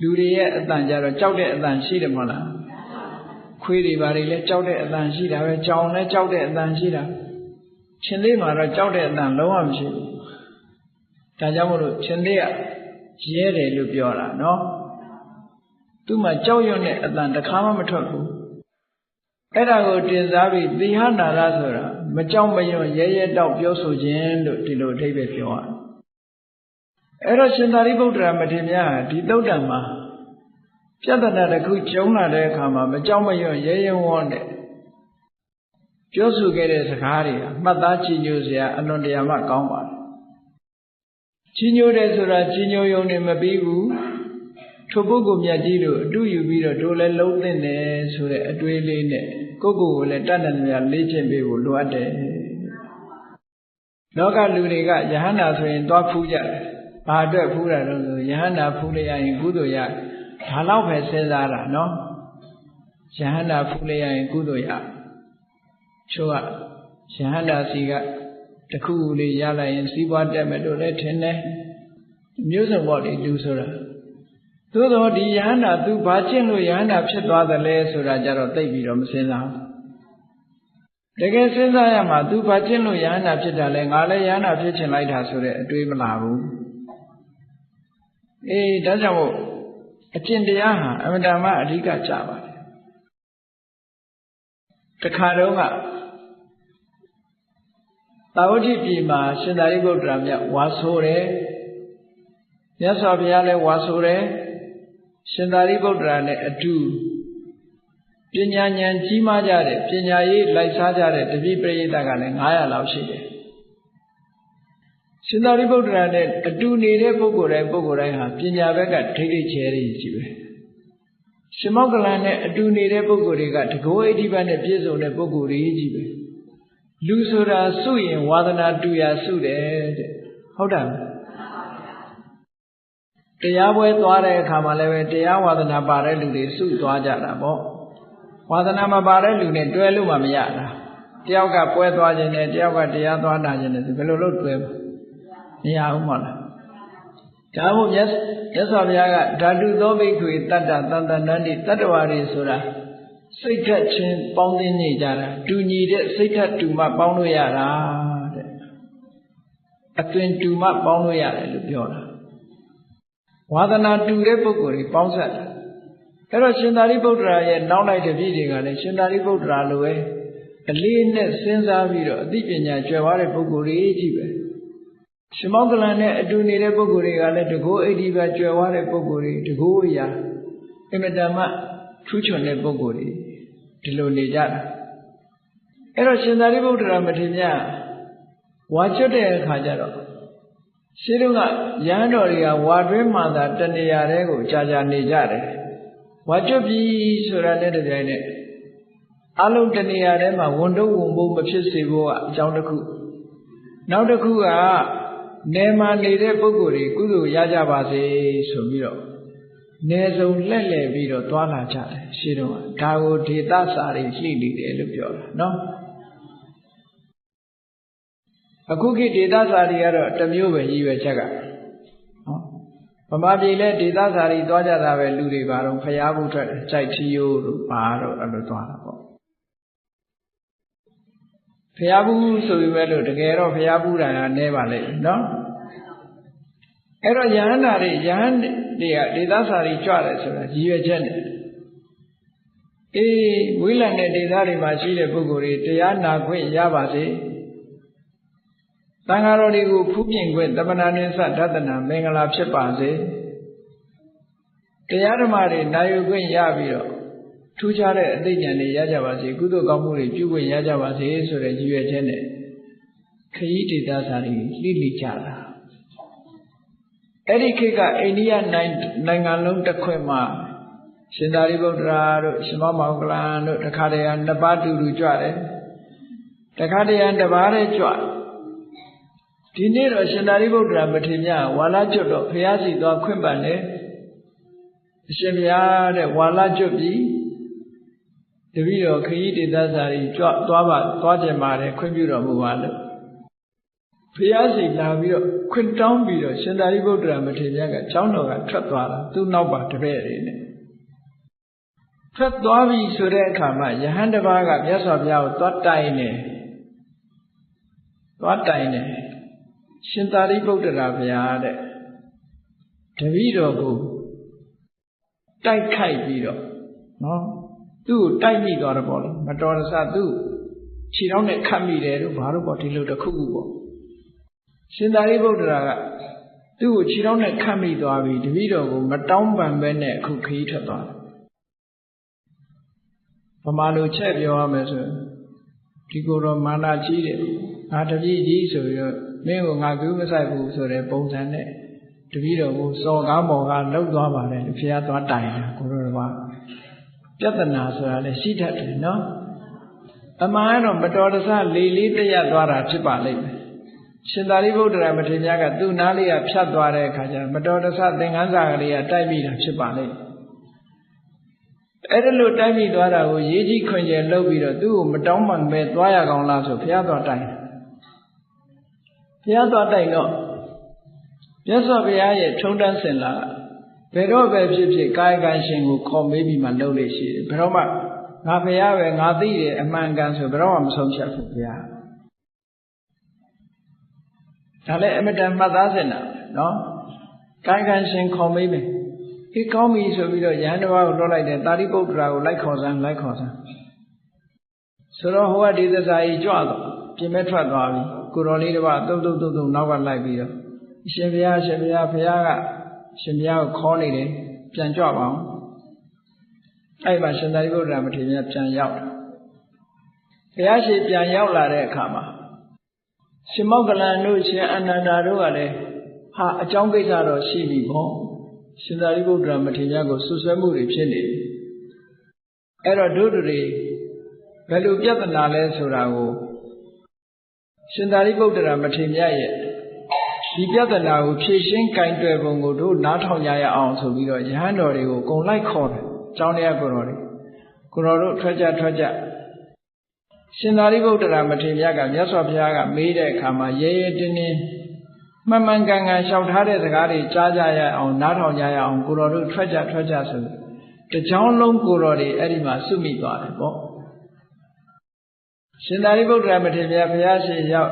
လူတွေရဲ့အတန်ကြတော့ကြောက်တဲ့အတန်ရှိတယ်မဟုတ်လားခွေးတွေဘာတွေလဲကြောက်တဲ့အတန်ရှိတာပဲကြောင်လည်းကြောက်တဲ့အတန်ရှိတာရှင်သေးမှာတော့ကြောက်တဲ့အတန်လုံးဝမရှိဘူးဒါကြောင့်မို့လို့ရှင်သေးကရဲတယ်လို့ပြောတာနော်သူ့မှာကြောက်ရွံ့တဲ့အတန်တစ်ခါမှမထွက်ဘူးအဲ့ဒါကိုတင်စားပြီးသီဟနာရဆိုတာမကြောက်မရွံ့ရဲရဲတောက်ပြောဆိုခြင်းလို့ဒီလိုအဓိပ္ပာယ်ပြောရတယ်အဲ့တော့ရှင်သာရိပုတ္တရာမထေရမြတ်ဟာဒီသုတ်တံမှာပြဿနာတစ်ခုကျုံလာတဲ့အခါမှာမကြောက်မရွံ့ရဲရဲဝံ့တဲ့ပြောဆိုခဲ့တဲ့စကားတွေဟာမှတ်သားကြည်ညိုစရာအလွန်တရာမှကောင်းပါတယ်ကြည်ညိုတယ်ဆိုတာကြည်ညိုယုံနေမပြီးဘူးထိုပုဂ္ဂိုလ်မြတ်ကြီးတို့အတူယူပြီးတော့တို့လည်းလုံးသင့်တယ်ဆိုတဲ့အတွေးလေးနဲ့ကိုယ့်ကိုယ်ကိုလည်းတတ်တဲ့နေရာလေ့ကျင့်ပေးဖို့လိုအပ်တယ်လောကလူတွေကယဟန္တာဆိုရင်သွားဖူးကြတယ်ဘာအတွက်ဖူးတာလဲဆိုယဟန္တာဖူးလိုက်ရရင်ကုသိုလ်ရဒါတော့ပဲစဉ်းစားတာနော်ယဟန္တာဖူးလိုက်ရရင်ကုသိုလ်ရချို့ကယဟန္တာစီကတခုလေးရလိုက်ရင်စီးပွားတက်မယ်လို့လည်းထင်တယ်မျိုးစုံပေါ့လေလူဆိုတာသို့တော့ဒီယဟန္တာသူဘာကျင့်လို့ယဟန္တာဖြစ်သွားသလဲဆိုတာကြတော့သိပြီးတော့မစဉ်းစားဘူး တကယ်စဉ်းစားရမှာသူဘာကျင့်လို့ယဟန္တာဖြစ်တာလဲငါလည်းယဟန္တာဖြစ်ချင်လိုက်တာဆိုတဲ့အတွေးမလာဘူးဒါကြောင့်မို့အကျင့်တရားဟာအမှန်တမ်းအဓိကကြပါတယ်တခါတော့ကသာဝတိပြည်မှာရှင်သာရိပုတ္တရာမြတ်ဝါဆိုတယ်မြတ်စွာဘုရားလည်းဝါဆိုတယ်ရှင်သာရိပုတ္တရာနဲ့အတူပညာဉာဏ်ကြီးမားကြတဲ့ပညာရေးလိုက်စားကြတဲ့တပည့်ပရိသတ်ကလည်း900လောက်ရှိတယ်ရှင်သာရိပုတ္တရာနဲ့အတူနေတဲ့ပုဂ္ဂိုလ်တိုင်းဟာပညာဘက်ကဒိဋ္ဌိချဲတွေကြီးပဲရှင်မောက္ကလန်နဲ့အတူနေတဲ့ပုဂ္ဂိုလ်တွေကတကောဣတိပတ်နဲ့ပြည့်စုံတဲ့ပုဂ္ဂိုလ်တွေကြီးပဲလူဆိုတာစုရင်ဝါဒနာတူရာစုတယ်တဲ့ဟုတ်တယ်တရားပွဲသွားတဲ့အခါမှာလည်းပဲတရားဝါဒနာပါတဲ့လူတွေစုသွားကြတာပေါ့ဝါဒနာမပါတဲ့လူနဲ့တွဲလို့မှမရတာတယောက်ကပွဲသွားခြင်းနဲ့တယောက်ကတရားသွားတာခြင်းနဲ့ဘယ်လိုလုပ်တွဲမရဘူးမဟုတ်လားဒါမို့မြတ်စွာဘုရားကဓာတုသောဘိက္ခွေတတ္တသံတန္တန္တိတတ္တဝါတွေဆိုတာစိတ်ထက်ချင်းပေါင်းသိနေကြတာတူညီတဲ့စိတ်ထက်တူမှပေါင်းလို့ရတာတဲ့အသွင်တူမှပေါင်းလို့ရတယ်လို့ပြောတာဝါဒနာတူတဲ့ပုဂ္ဂိုလ်တွေပေါင်းဆက်တယ်အဲ့တော့ရှင်သာရိပုတ္တရာရဲ့နောက်လိုက်တပည့်တွေကလည်းရှင်သာရိပုတ္တရာလိုပဲအလေးနဲ့စဉ်းစားပြီးတော့အသိပညာကျွယ်ဝတဲ့ပုဂ္ဂိုလ်တွေကြီးပဲရှင်မောက္ကလန်နဲ့အတူနေတဲ့ပုဂ္ဂိုလ်တွေကလည်းတကောဣတိပတ်ကျွယ်ဝတဲ့ပုဂ္ဂိုလ်တွေတကောအရာအမတမထူးချွန်တဲ့ပုဂ္ဂိုလ်တွေဒီလိုနေကြတာအဲ့တော့ရှင်သာရိပုတ္တရာမထေရမြတ်ဝါကျွတ်တဲ့အခါကျတော့ရှင်းတော့ကရဟန်းတော်တွေကဝါတွင်းမှသာတဏှာတဲကိုကြာနေကြတယ်ဝါကျွတ်ပြီဆိုတာနဲ့တပြိုင်နက်အလုံးတဏှာထဲမှာဝန်တုပ်ဝန်ပိုးမဖြစ်စေဖို့ကအကြောင်းတစ်ခုနောက်တစ်ခုကနေမှာနေတဲ့ပုဂ္ဂိုလ်တွေကုသိုလ်ရကြပါစေဆိုပြီးတော့နေစုံလှည့်လည်ပြီးတော့သွားလာကြတယ်ရှင်းတော့ဒါကိုဒေသစာတွေရှိနေတယ်လို့ပြောတာနော်အခုခေတ်ဒေသစာတွေကတော့တစ်မျိုးပဲကြီးပဲချက်ကဗမာပြည်လဲဒေသစာတွေသွားကြတာပဲလူတွေပါတော့ဖျားဘူးထွက်တယ်ကြိုက်ထီယိုးတို့ပါတော့အဲ့လိုသွားတာပေါ့ဖျားဘူးဆိုပြီးပဲလို့တကယ်တော့ဖျားဘူးတာကနည်းပါလိမ့်နော်အဲ့တော့ယဟန္တာတွေကဒေသစာတွေကြွတယ်ဆိုတာရည်ရွယ်ချက်နဲ့ဝိလန်တဲ့ဒေသတွေမှာရှိတဲ့ပုဂ္ဂိုလ်တွေတရားနာခွင့်ရပါစေသံဃာတော်တွေကိုဖူးပြင်ခွင့်တမနာနိသဒသနာမင်္ဂလာဖြစ်ပါစေတရားဓမ္မတွေနာယူခွင့်ရပြီးတော့ထူးခြားတဲ့အသိဉာဏ်တွေရကြပါစေကုသိုလ်ကောင်းမှုတွေပြုခွင့်ရကြပါစေဆိုတဲ့ရည်ရွယ်ချက်နဲ့ခရီးဒေသစာတွေလှိလိကြတာအဲ့ဒီခေတ်ကအိန္ဒိယနိုင်ငံလုံးတစ်ခွင်မှာရှင်သာရိပုတ္တရာတို့ရှင်မောက္ကလန်တို့တခါတည်းနှစ်ပါးတူတူကြွတယ်တခါတည်းတစ်ပါးတည်းကြွဒီနေ့တော့ရှင်သာရိပုတ္တရာမထေရမြတ်ဝါလာကျွတ်တော့ဘုရားစီသွားခွင့်ပန်တယ်အရှင်ဘုရားတဲ့ဝါလာကျွတ်ပြီတပည့်တော်ခရီးဒေသစာတွေကြွသွားကြပါတယ်ခွင့်ပြုတော်မူပါလို့ဘုရားစီလာပြီးတော့ခွင့်တောင်းပြီးတော့ရှင်သာရိပုတ္တရာမထေရမြတ်ကကျောင်းတော်ကထွက်သွားတာသူ့နောက်ပါတပည့်တွေနဲ့ထွက်သွားပြီဆိုတဲ့အခါမှာယဟန်တစ်ပါးကမြတ်စွာဘုရားကိုသွားတိုင်တယ်ရှင်သာရိပုတ္တရာဘုရားတဲ့တပည့်တော်ကိုတိုက်ခိုက်ပြီးတော့နော်သူ့ကိုတိုက်မိသွားတယ်ပေါ့လေမတော်တဆသူ့ခြေထောက်နဲ့ခတ်မိတယ်လို့ဘာလို့ပေါ့ဒီလိုတစ်ခုခုပေါ့ရှင်သာရိပုတ္တရာကသူ့ကိုခြေထောက်နဲ့ခတ်မိသွားပြီတပည့်တော်ကိုမတောင်းပန်ပဲနဲ့အခုခရီးထွက်သွားတယ်ဗမာလိုချက်ပြောရမယ်ဆိုဒီကိုယ်တော်မာနကြီးတယ်ငါတပည့်ကြီးဆိုပြီးတော့မင်းကိုငါကူးမဆိုင်ဘူးဆိုတဲ့ပုံစံနဲ့တပည့်တော်ကိုစော်ကားမော်ကားလှုပ်သွားပါတယ်လို့ဘုရားသွားတိုင်တာကိုတော်ကပြဿနာဆိုတာလည်းရှိတတ်တယ်နော်အမှန်တော့မတော်တဆလေးတရက်သွားတာဖြစ်ပါလိမ့်မယ်ရှင်သာရိပုတ္တရာမထေရမြတ်ကသူ့နားလေးကဖြတ်သွားတဲ့အခါကျမတော်တဆသင်္ကန်းစာကလေးကတိုက်မိတာဖြစ်ပါလိမ့်အဲ့ဒါလို့တိုက်မိသွားတာကိုရေးကြီးခွင်ကျယ်လှုပ်ပြီးတော့သူ့ကိုမတောင်းပန်ပဲသွားရကောင်လားဆိုဘုရားသွားတိုင်ဘုရားသွားတိုင်တော့မြတ်စွာဘုရားရဲ့ထုံးတမ်းစဉ်လာဘယ်တော့ပဲဖြစ်ဖြစ်ကာယကံရှင်ကိုခေါ်မေးပြီးမှလုပ်လို့ရှိတယ်ဘယ်တော့မှ ငါဖရာပဲငါသိတယ်အမှန်ကန်ဆိုဘယ်တော့မှမဆုံးဖြတ်ဘူးဗျာဒါလည်းအမတန်မှတ်သားစင်တာနော်ကိုင်ကန်ရှင်ခေါ်မေးမယ်ဒီကောင်းပြီဆိုပြီးတော့ယဟန်တစ်ပါးကိုလွှတ်လိုက်တယ်တာရိပုတ္တရာကိုလိုက်ခေါ်စမ်းဆိုတော့ဟိုကဒီသစ္စာကြီးကြွတော့ပြင်မဲ့ထွက်သွားပြီကိုတော်လေးတစ်ပါးတုတ်နောက်ကလိုက်ပြီးတော့အရှင်ဘုရားဖရာကရှင်ဘုရားကိုခေါ်နေတယ်ပြန်ကြွပါအောင်အဲ့မှာရှင်သာရိပုတ္တရာမထေရပြန်ရောက်တယ်ဘုရားရှိပြန်ရောက်လာတဲ့အခါမှာရှင်မောက္ကလန်တို့ရှင်အနန္ဒာတို့ကလည်းဟာအကြောင်းကိစ္စတော့ရှိပြီပေါ့ရှင်သာရိပုတ္တရာမထေရကိုဆွဆွဲမှုတွေဖြစ်နေပြီအဲ့တော့တို့တွေဘယ်လိုပြဿနာလဲဆိုတာကိုရှင်သာရိပုတ္တရာမထေရရဲ့ဒီပြဿနာကိုဖြေရှင်းကင်တွယ်ပုံကိုတို့နားထောင်ကြရအောင်ဆိုပြီးတော့ယဟန်တော်တွေကိုအကုန်လိုက်ခေါ်တယ်ကျောင်းတရားကိုတော်တို့ထွက်ကြရှင်သာရိပုတ္တရာမထေရကမြတ်စွာဘုရားကမေးတဲ့အခါမှာရဲရဲတင်းတင်းမှန်မှန်ကန်ကန်လျှောက်ထားတဲ့စကားတွေကြားကြရအောင်နားထောင်ကြရအောင်ကိုတော်တို့ထွက်ကြဆိုတကြောင်းလုံးကိုတော်တွေအဲ့ဒီမှာစုမိသွားတယ်ပေါ့ရှင်သာရိပုတ္တရာမထေရဘုရားရှင်ရောက်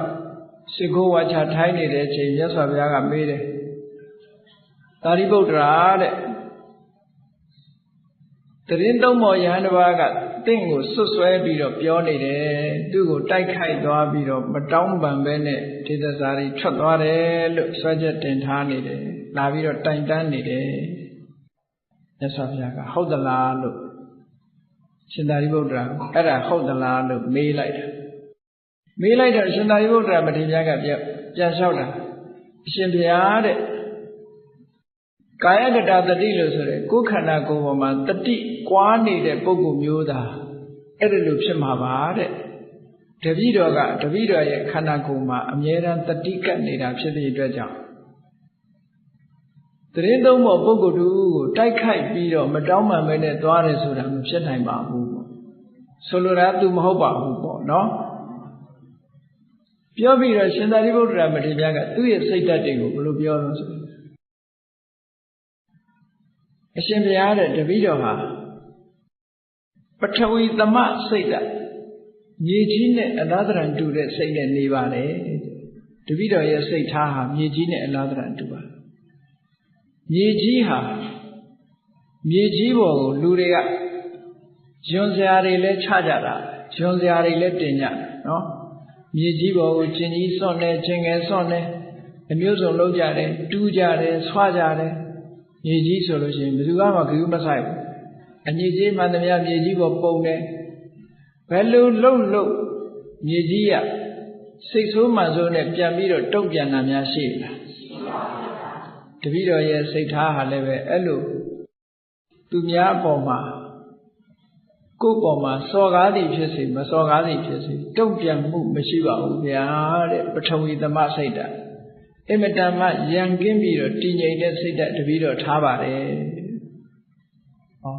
ရှိခိုးဝါချထိုင်းနေတဲ့အချိန်မြတ်စွာဘုရားကမေးတယ်သာရိပုတ္တရာတဲ့တရင်သုံးမော်ယဟန်တစ်ပါးကတင့်ကိုဆွဆွဲပြီးတော့ပြောနေတယ်သူ့ကိုတိုက်ခိုက်သွားပြီးတော့မတောင်းပန်ပဲနဲ့ဒေသစာရီထွက်သွားတယ်လို့ဆွဲချက်တင်ထားနေတယ်လာပြီးတော့တိုင်တန်းနေတယ်မြတ်စွာဘုရားကဟုတ်သလားလို့ရှင်သာရိပုတ္တရာအဲ့ဒါဟုတ်သလားလို့မေးလိုက်တော့ရှင်သာရိပုတ္တရာမထေရကပြန်လျှောက်တာအရှင်ဘုရားတဲ့ကာယကတတတိလို့ဆိုတဲ့ကိုယ်ခန္ဓာကိုယ်ပေါ်မှာတတိကွာနေတဲ့ပုဂ္ဂိုလ်မျိုးသားအဲ့ဒါလိုဖြစ်မှာပါတဲ့တပည့်တော်ရဲ့ခန္ဓာကိုယ်မှာအမြဲတမ်းတတိကပ်နေတာဖြစ်တဲ့အတွက်ကြောင့်တရင်သုံးဖို့ပုဂ္ဂိုလ်တူကိုတိုက်ခိုက်ပြီးတော့မတောင်းပန်ပဲနဲ့သွားတယ်ဆိုတာမဖြစ်နိုင်ပါဘူးပေါ့ဆိုလိုတာသူမဟုတ်ပါဘူးပေါ့နော်ပြောပြီးတော့ရှင်သာရိပုတ္တရာမထေရကသူ့ရဲ့စိတ်ဓာတ်တွေကိုဘယ်လိုပြောလို့ဆိုအရှင်ဘုရားတဲ့တပည့်တော်ဟာပထဝီသမစိတ်ဓာတ်မြေကြီးနဲ့အလားတရံတူတဲ့စိတ်နဲ့နေပါတယ်တပည့်တော်ရဲ့စိတ်ထားဟာမြေကြီးနဲ့အလားတရံတူပါမြေကြီးပေါ်ကိုလူတွေကဂျွန်စရာတွေလည်းချကြတာဂျွန်စရာတွေလည်းတင်ကြနော်မြေကြီးပေါ်ကိုကျင်ကြီးစွန့်နေချင်းငယ်စွန့်နေအမျိုးစုံလုပ်ကြတယ်တူးကြတယ်ဆွားကြတယ်မြေကြီးဆိုလို့ရှိရင်ဘယ်သူမှဂရုမစိုက်ဘူးအညစ်အကြေးမှန်သမျှမြေကြီးပေါ်ပုံတယ်ဘယ်လိုလှုပ်မြေကြီးကစိတ်ဆိုးမှန်ဆိုးနဲ့ပြန်ပြီးတော့တုံ့ပြန်တာများရှိလားတပည့်တော်ရဲ့စိတ်ထားဟာလည်းပဲအဲ့လိုသူများအပေါ်မှာကိုယ်ပေါ်မှာစော်ကားသည်ဖြစ်စေမစော်ကားသည်ဖြစ်စေတုံ့ပြန်မှုမရှိပါဘူးဗျာတဲ့ပထဝီသမစိတ်ဓာတ်အမတန်မှရန်ကင်းပြီးတော့တည်ငြိမ်တဲ့စိတ်ဓာတ်တပည့်တော်ထားပါတယ်ဟော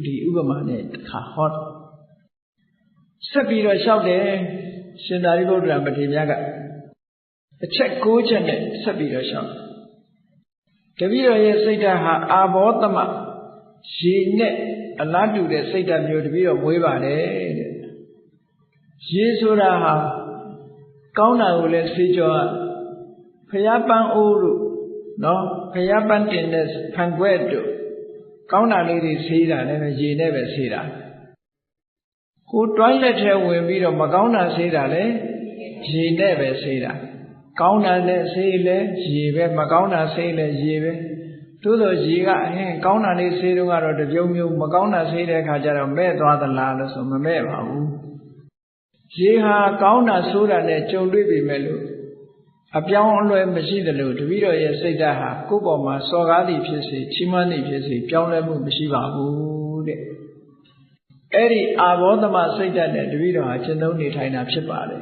ဒီဥပမာနဲ့တစ်ခါဟောဆက်ပြီးတော့လျှောက်တယ်ရှင်သာရိပုတ္တရာမထေရကအချက်၉ချက်နဲ့ဆက်ပြီးတော့လျှောက်တပည့်တော်ရဲ့စိတ်ဓာတ်ဟာအာဘောသမရေနဲ့အလားတူတဲ့စိတ်ဓာတ်မျိုးတပည့်တော်မွေးပါတယ်တဲ့ရေဆိုတာဟာကောင်းတာကိုလည်းဆေးကြောဖျားပန်းအိုးတို့နော်ဖျားပန်းတင်တဲ့ဖန်ခွက်တို့ကောင်းတာလေးတွေဆေးတာလည်းပဲရေနဲ့ပဲဆေးတာကိုတွိုင်းလက်ထဲဝင်ပြီးတော့မကောင်းတာဆေးတာလည်းရေနဲ့ပဲဆေးတာကောင်းတာလည်းဆေးလည်းရေပဲမကောင်းတာဆေးလည်းရေပဲသို့သောရေကကောင်းတာလေးဆေးတော့ကတော့တပြုံမျိုးမကောင်းတာဆေးတဲ့အခါကျတော့မဲ့သွားသလားလို့ဆိုမမဲ့ပါဘူးရေဟာကောင်းတာဆိုးတာနဲ့ကြုံတွေ့ပြီမဲ့လို့အပြောင်းအလဲမရှိသလိုတပည့်တော်ရဲ့စိတ်ဓာတ်ဟာကိုယ့်ပေါ်မှာစော်ကားသည်ဖြစ်စေချီးမွမ်းသည်ဖြစ်စေပြောင်းလဲမှုမရှိပါဘူးတဲ့အဲ့ဒီအာဘောသမစိတ်ဓာတ်နဲ့တပည့်တော်ဟာရှင်းသုံးနေထိုင်တာဖြစ်ပါတယ်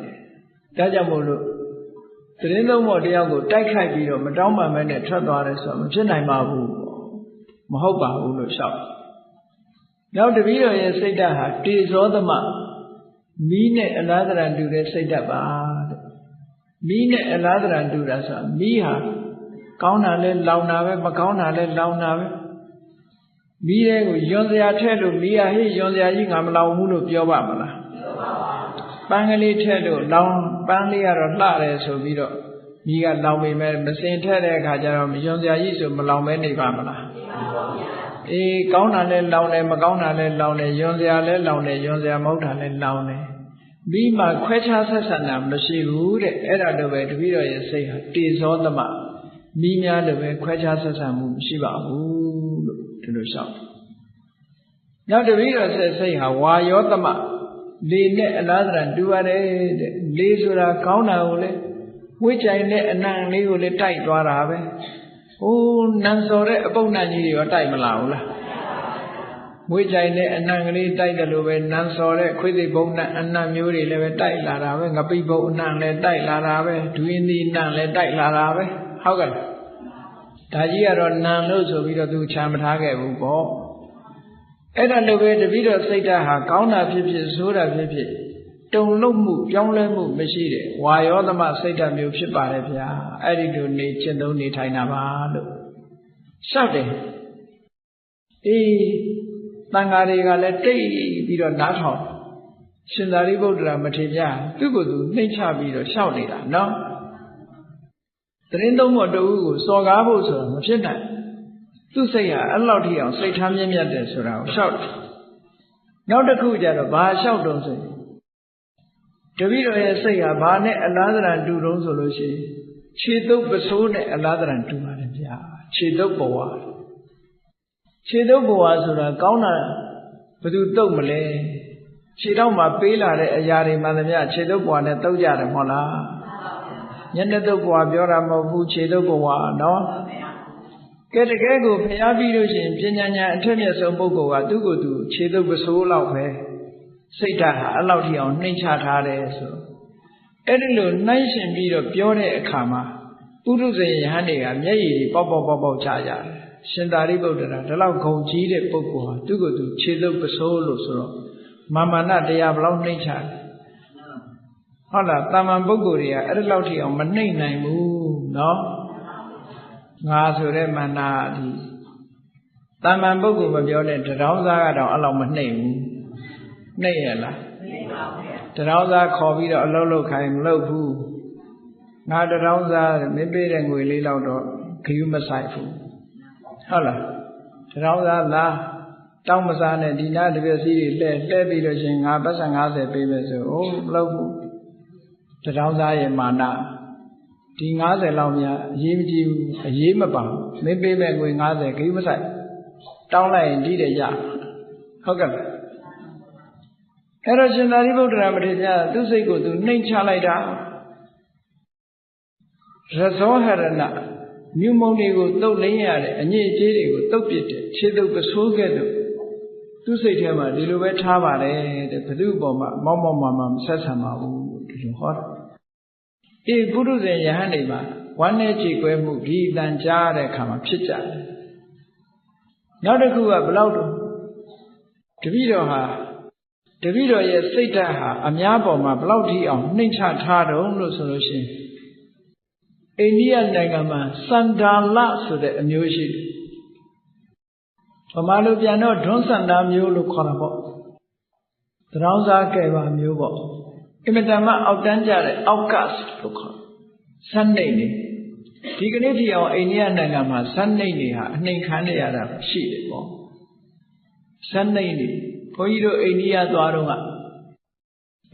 ဒါကြောင့်မို့လို့သတင်းသုံးဖို့တယောက်ကိုတိုက်ခိုက်ပြီးတော့မတောင်းပန်မဲနဲ့ထွက်သွားတယ်ဆိုတော့မဖြစ်နိုင်ပါဘူးမဟုတ်ပါဘူးလို့လျှောက်နောက်တပည့်တော်ရဲ့စိတ်ဓာတ်ဟာတေဇောသမမီးနဲ့အလားတရံတူတဲ့စိတ်ဓာတ်ပါတဲ့မီးနဲ့အလားတရံတူတာဆိုတာမီးဟာကောင်းတာလဲလောင်တာပဲမကောင်းတာလဲလောင်တာပဲ မီးတဲ့ကိုယွန်စရာထက်လို့မီးရဟိယွန်စရာကြီးငါမလောင်ဘူးလို့ပြောပါမလားပန်းကလေးထက်လို့လောင်ပန်းလေးကတော့လှတယ်ဆိုပြီးတော့မီးကလောင်ပေမဲ့မစင်ထက်တဲ့အခါကျတော့ယွန်စရာကြီးဆိုမလောင်မဲနေပါမလားအေးကောင်းတာလည်းလောင်တယ်မကောင်းတာလည်းလောင်တယ်ယွန်စရာလည်းလောင်တယ်ယွန်စရာမဟုတ်တာလည်းလောင်တယ်ပြီးမှခွဲခြားဆက်ဆံတာမရှိဘူးတဲ့အဲ့ဒါလိုပဲတပည့်တော်ရဲ့စိတ်ဟာတေဇောသမမိများလိုပဲခွဲခြားဆက်ဆံမှုမရှိပါဘူးလို့ဒီလိုရှောက်နောက်တပည့်တော်စိတ်ဟာဝါယောသမလေနဲ့အလားတန်တူရတယ်တဲ့လေဆိုတာကောင်းတာကိုလေဝိကြိုင်တဲ့အနံ့လေးကိုလေတိုက်သွားတာပဲဟိုးနန်စော်တဲ့အပုပ်နံ့ကြီးတွေရောတိုက်မလာဘူးလားမွေးကြိုင်တဲ့အနံ့ကလေးတိုက်တယ်လို့ပဲနန်စော်တဲ့ခွေးသိပ်ဘုံနဲ့အနံ့မျိုးတွေလည်းပဲတိုက်လာတာပဲငပိဘုံအနံ့လည်းတိုက်လာတာပဲဒွင်းသီးနံ့လည်းတိုက်လာတာပဲဟုတ်ကဲ့ဒါကြီးကတော့နံလို့ဆိုပြီးတော့သူချမ်းမထားခဲ့ဘူးပေါ့အဲ့ဒါလိုပဲတပည့်တော်စိတ်ဓာတ်ဟာကောင်းတာဖြစ်ဖြစ်ဆိုးတာဖြစ်ဖြစ်တုံလုံးမှုပြောင်းလဲမှုမရှိတဲ့ဝါယောသမစိတ်ဓာတ်မျိုးဖြစ်ပါတယ်ဗျာအဲ့ဒီလိုနေကျင့်သုံးနေထိုင်တာပါလို့ရှောက်တယ်အေးတန်ဃာတွေကလည်းတိတ်ပြီးတော့နားထောင်ရှင်သာရိပုတ္တရာမထေရသူ့ကိုယ်သူနှိမ့်ချပြီးတော့ရှောက်နေတာနော်သတင်းသုံးဖို့တူကိုစော်ကားဖို့ဆိုတာမဖြစ်နိုင်သူ့စိတ်ဟာအဲ့လောက်ထိအောင်စိတ်ထားမြင့်မြတ်တယ်ဆိုတာကိုရှောက်နောက်တစ်ခုကျတော့ဘာရှောက်တုံးဆိုရင်တပည့်တော်ရဲ့စိတ်ဟာဘာနဲ့အလားတန်တူတုံးဆိုလို့ရှိရင်ခြေတုပ်ပစိုးနဲ့အလားတန်တူပါတယ်ဗျာခြေတုပ်ဘဝခြေတုပ်ဘဝဆိုတာကောင်းတာဘယ်သူတုပ်မလဲခြေတော့မှပေးလာတဲ့အရာတွေမှန်သမျှခြေတုပ်ဘဝနဲ့တုပ်ကြတယ်မဟုတ်လားညနေတုပ်ဘဝပြောတာမဟုတ်ဘူးခြေတုပ်ဘဝနော်ကဲတကယ်ကိုဖျားပြီးလို့ရှိရင်ပညာဉာဏ်အထက်မြတ်ဆုံးပုဂ္ဂိုလ်ကသူ့ကိုယ်သူခြေတုပ်ပစိုးလောက်ပဲစိတ်ဓာတ်ဟာအဲ့လောက်ထိအောင်နှိမ့်ချထားတယ်ဆိုအဲ့ဒီလိုနှိုင်းရှင်ပြီးတော့ပြောတဲ့အခါမှာပုရုဇဉ်ယဟန်တွေကမျက်ရည်တွေပေါက်ပေါက်ပေါက်ပေါက်ချကြတယ်ရှင်သာရိပုတ္တရာဒီလောက်ဂုဏ်ကြီးတဲ့ပုဂ္ဂိုလ်ဟာသူ့ကိုယ်သူခြေတုပ်ပစိုးလို့ဆိုတော့မာမနတရားဘလောက်နှိမ့်ချတယ်ဟုတ်လားတာမန်ပုဂ္ဂိုလ်တွေကအဲ့ဒီလောက်ထိအောင်မနှိမ့်နိုင်ဘူးနော်ငါဆိုတဲ့မာနဒီတာမန်ပုဂ္ဂိုလ်မပြောနဲ့တရောင်းစားကတော့အဲ့လောက်မနှိမ့်ဘူးနှိမ့်ရလားနှိမ့်ပါဗျာတရောင်းစားခေါ်ပြီးတော့အလုပ်လုပ်ခိုင်းမလုပ်ဘူးငါတရောင်းစားမင်းပေးတဲ့ငွေလေးလောက်တော့ခယူးမဆိုင်ဘူးဟုတ်လားတရောင်းစားလားတောင်းမစားနဲ့ဒီနားတစ်ပြက်စီးတွေလှဲပြီးတော့ရှင်ငါပတ်စံ90ပေးမယ်ဆိုဟုတ်မလုပ်ဘူးတရောင်းစားရဲ့မာနဒီ90လောက်များအရေးမကြီးဘူးအရေးမပါဘူးမင်းပေးမဲ့ငွေ90ခယူးမဆိုင်တောင်းလိုက်ရင်ဒီတဲ့ရဟုတ်ကဲ့အဲ့တော့ရှင်သာရိပုတ္တရာမထေရသူစိတ်ကိုသူနှိမ့်ချလိုက်တာရဇောဟရဏမြုံမုံတွေကိုတုတ်လင်းရတဲ့အညစ်အကြေးတွေကိုတုတ်ပစ်တယ်ခြေတုပ်ပစိုးခဲ့တယ်သူစိတ်ထဲမှာဒီလိုပဲထားပါတယ်တဲ့ဘု து ပေါ်မှာမောက်မောက်မာမာမဆက်ဆံပါဘူးဒီလိုဟောတယ်အေးပုရုဇဉ်ယဟန်တွေမှာဝမ်းနဲ့ကြေကွဲမှုဒီအတန်ကြားတဲ့အခါမှာဖြစ်ကြတယ်နောက်တစ်ခုကဘလောက်တော့တပည့်တော်ရဲ့စိတ်ဓာတ်ဟာအများပေါ်မှာဘလောက်ထိအောင်နှိမ့်ချထားတုံးလို့ဆိုလို့ရှိရင်အိန္ဒိယနိုင်ငံမှာစန္ဒာလဆိုတဲ့အမျိုးရှိတယ်ဗမာလိုပြန်တော့ဒွန်းစန္ဒာမျိုးလို့ခေါ်တာပေါ့သရောင်းစားကဲပါမျိုးပေါ့အင်မတန်မှအောက်တန်းကြတဲ့အောက်ကတ်လို့ခေါ်စန်းနေနေဒီကနေ့ထိအောင်အိန္ဒိယနိုင်ငံမှာစန်းနေနေဟာအနှိမ်ခံရတာရှိတယ်ပေါ့စန်းနေနေဘုန်းကြီးတို့အိန္ဒိယသွားတော့က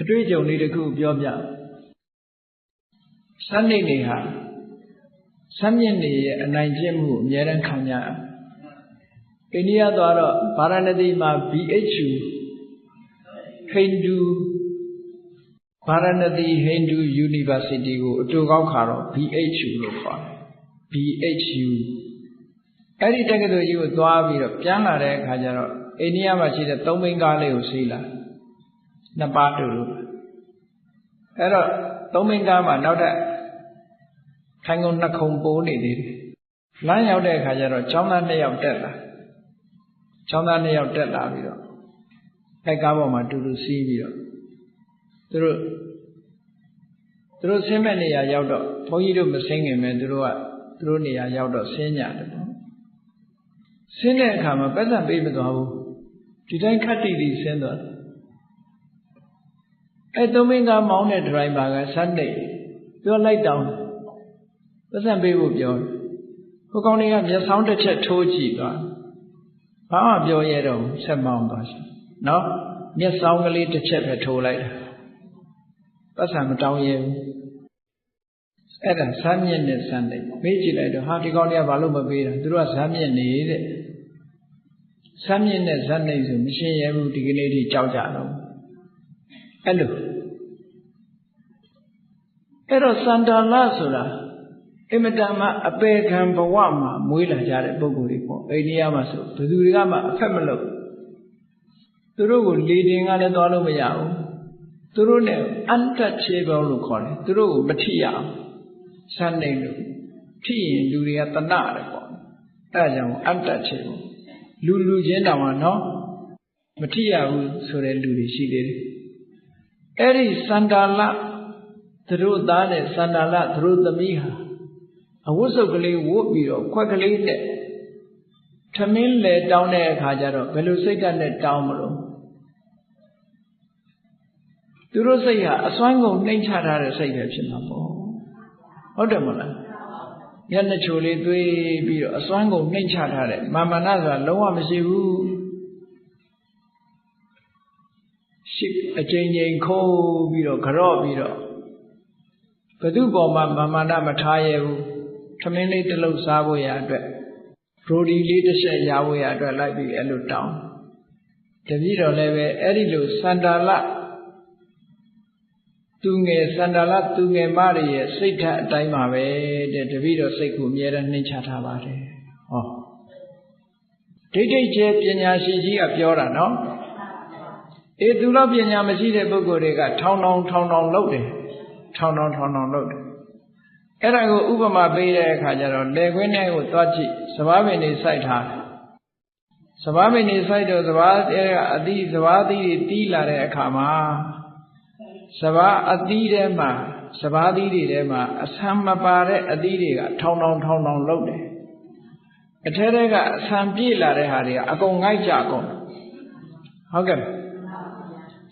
အတွေ့အကြုံလေးတစ်ခုပြောပြစန်းနေနေဟာစမ်းမြင့်နေရဲ့အနိုင်ကျင့်မှုအများရန်ခံရအိန္ဒိယသွားတော့ဗာရာဏသီမှာ BHU ဟိန္ဒူဗာရာဏသီဟိန္ဒူ University ကိုအတူကောက်ခါတော့ BHU လို့ခေါ်တယ် BHU အဲ့ဒီတက္ကသိုလ်ကြီးကိုသွားပြီးတော့ပြန်လာတဲ့အခါကျတော့အိန္ဒိယမှာရှိတဲ့သုံးဘင်းကားလေးကိုစီးလာနှစ်ပါးတူလို့အဲ့တော့သုံးဘင်းကားမှာနောက်ထပ်ထိုင်ကုန်နှစ်ခုပိုးနေသေးတယ်လမ်းရောက်တဲ့အခါကျတော့ကျောင်းသား2ယောက်တက်လာကျောင်းသား2ယောက်တက်လာပြီးတော့အဲ့ကားပေါ်မှာတူတူစီးပြီးတော့သူတို့ဆင်းမဲ့နေရာရောက်တော့ဘုန်းကြီးတို့မဆင်းခင်ပဲသူတို့နေရာရောက်တော့ဆင်းကြတယ်ပေါ့ ဆင်းတဲ့အခါမှာပတ်စံပေးမသွားဘူးဒီတိုင်းခတ်တီတီဆင်းသွားတယ်အဲသုံးမင်းကားမောင်းတဲ့ဒရိုင်ဘာကဆန်းနေပြောလိုက်တောင်းပတ်စံပေးဖို့ပြောတယ်ဟိုကောင်တွေကမျက်စောင်းတစ်ချက်ထိုးကြည့်သွားဘာမှပြောရတော့ဆက်မောင်းသွားရှင်နော်မျက်စောင်းကလေးတစ်ချက်ပဲထိုးလိုက်တာပတ်စံမတောင်းရဘူးအဲ့ဒါဇာမြင့်နဲ့စမ်းတယ်မေးကြည့်လိုက်တော့ဟာဒီကောင်တွေကဘာလို့မပေးတာသူတို့ကဇာမြင့်နေတဲ့ဇာမြင့်နဲ့ဇာနှိမ့်ဆိုမရှင်းရဘူးဒီကနေ့ထိကြောက်ကြတော့အဲ့လိုအဲ့တော့စန္ဒာလဆိုတာအမတန်မှအပေခံဘဝမှာမွေးလာကြတဲ့ပုဂ္ဂိုလ်တွေပေါ့အိန္ဒိယမှာဆိုဘယ်သူတွေကမှအဖက်မလုပ်သူတို့ကိုလေတင်ကလည်းသွားလို့မရဘူးသူတို့နဲ့အန်တချေပေါလို့ခေါ်တယ်သူတို့ကိုမထိရအောင်စမ်းနေလို့ထိရင်လူတွေကတနာတယ်ပေါ့အဲဒါကြောင့်အန်တချေပေါလူချင်းတောင်မှနော်မထိရဘူးဆိုတဲ့လူတွေရှိသေးတယ်အဲ့ဒီစန္ဒာလသူတို့သားနဲ့စန္ဒာလသူတို့သမီးဟာအဝတ်စုပ်ကလေးဝတ်ပြီးတော့ခွက်ကလေးနဲ့ထမင်းလေတောင်းတဲ့အခါကျတော့ဘယ်လိုစိတ်ဓာတ်နဲ့တောင်းမလို့သူတို့စိတ်ဟာအစွမ်းကုန်နှိမ့်ချထားတဲ့စိတ်ပဲဖြစ်မှာပေါ့ဟုတ်တယ်မလားညနေချိုလေးသွေးပြီးတော့အစွမ်းကုန်နှိမ့်ချထားတဲ့မာမနဆိုတာလုံးဝမရှိဘူးရှိအချိန်ချင်းခိုးပြီးတော့ကြော့ပြီးတော့ဘသူပေါ်မှာမာမနမထားရဘူးထမင်းလေးတစ်လုံးစားဖို့ရအတွက်ဘရိုဒီလေးတစ်ချက်ရဖို့ရအတွက်လိုက်ပြီးအဲ့လိုတောင်းတပည့်တော်လည်းပဲအဲ့ဒီလိုစန္ဒာလသူငယ်စန္ဒာလသူငယ်မတွေရဲ့စိတ်ဓာတ်အတိုင်းပါပဲတဲ့တပည့်တော်စိတ်ကိုအမြဲတမ်းနှိမ့်ချထားပါတယ်ဟောဒိဋ္ဌိကျဲပညာရှိကြီးကပြောတာနော်အေးသူလောက်ပညာမရှိတဲ့ပုဂ္ဂိုလ်တွေကထောင်လုပ်တယ်ထောင်လုပ်တယ်အဲ့ဒါကိုဥပမာပေးတဲ့အခါကျတော့လေခွင်းထဲကိုသွားကြည့်စဘာပင်တွေစိုက်ထားတယ်စဘာပင်တွေစိုက်တော့စဘာကအသီးစဘာသီးတွေတီးလာတဲ့အခါမှာစဘာအသီးထဲမှာစဘာသီးတွေထဲမှာအဆံမပါတဲ့အသီးတွေကထောင်လုပ်တယ်အထဲထဲကအဆံပြေးလာတဲ့ဟာတွေကအကုန်ငိုက်ကြကုန်ဟုတ်ကဲ့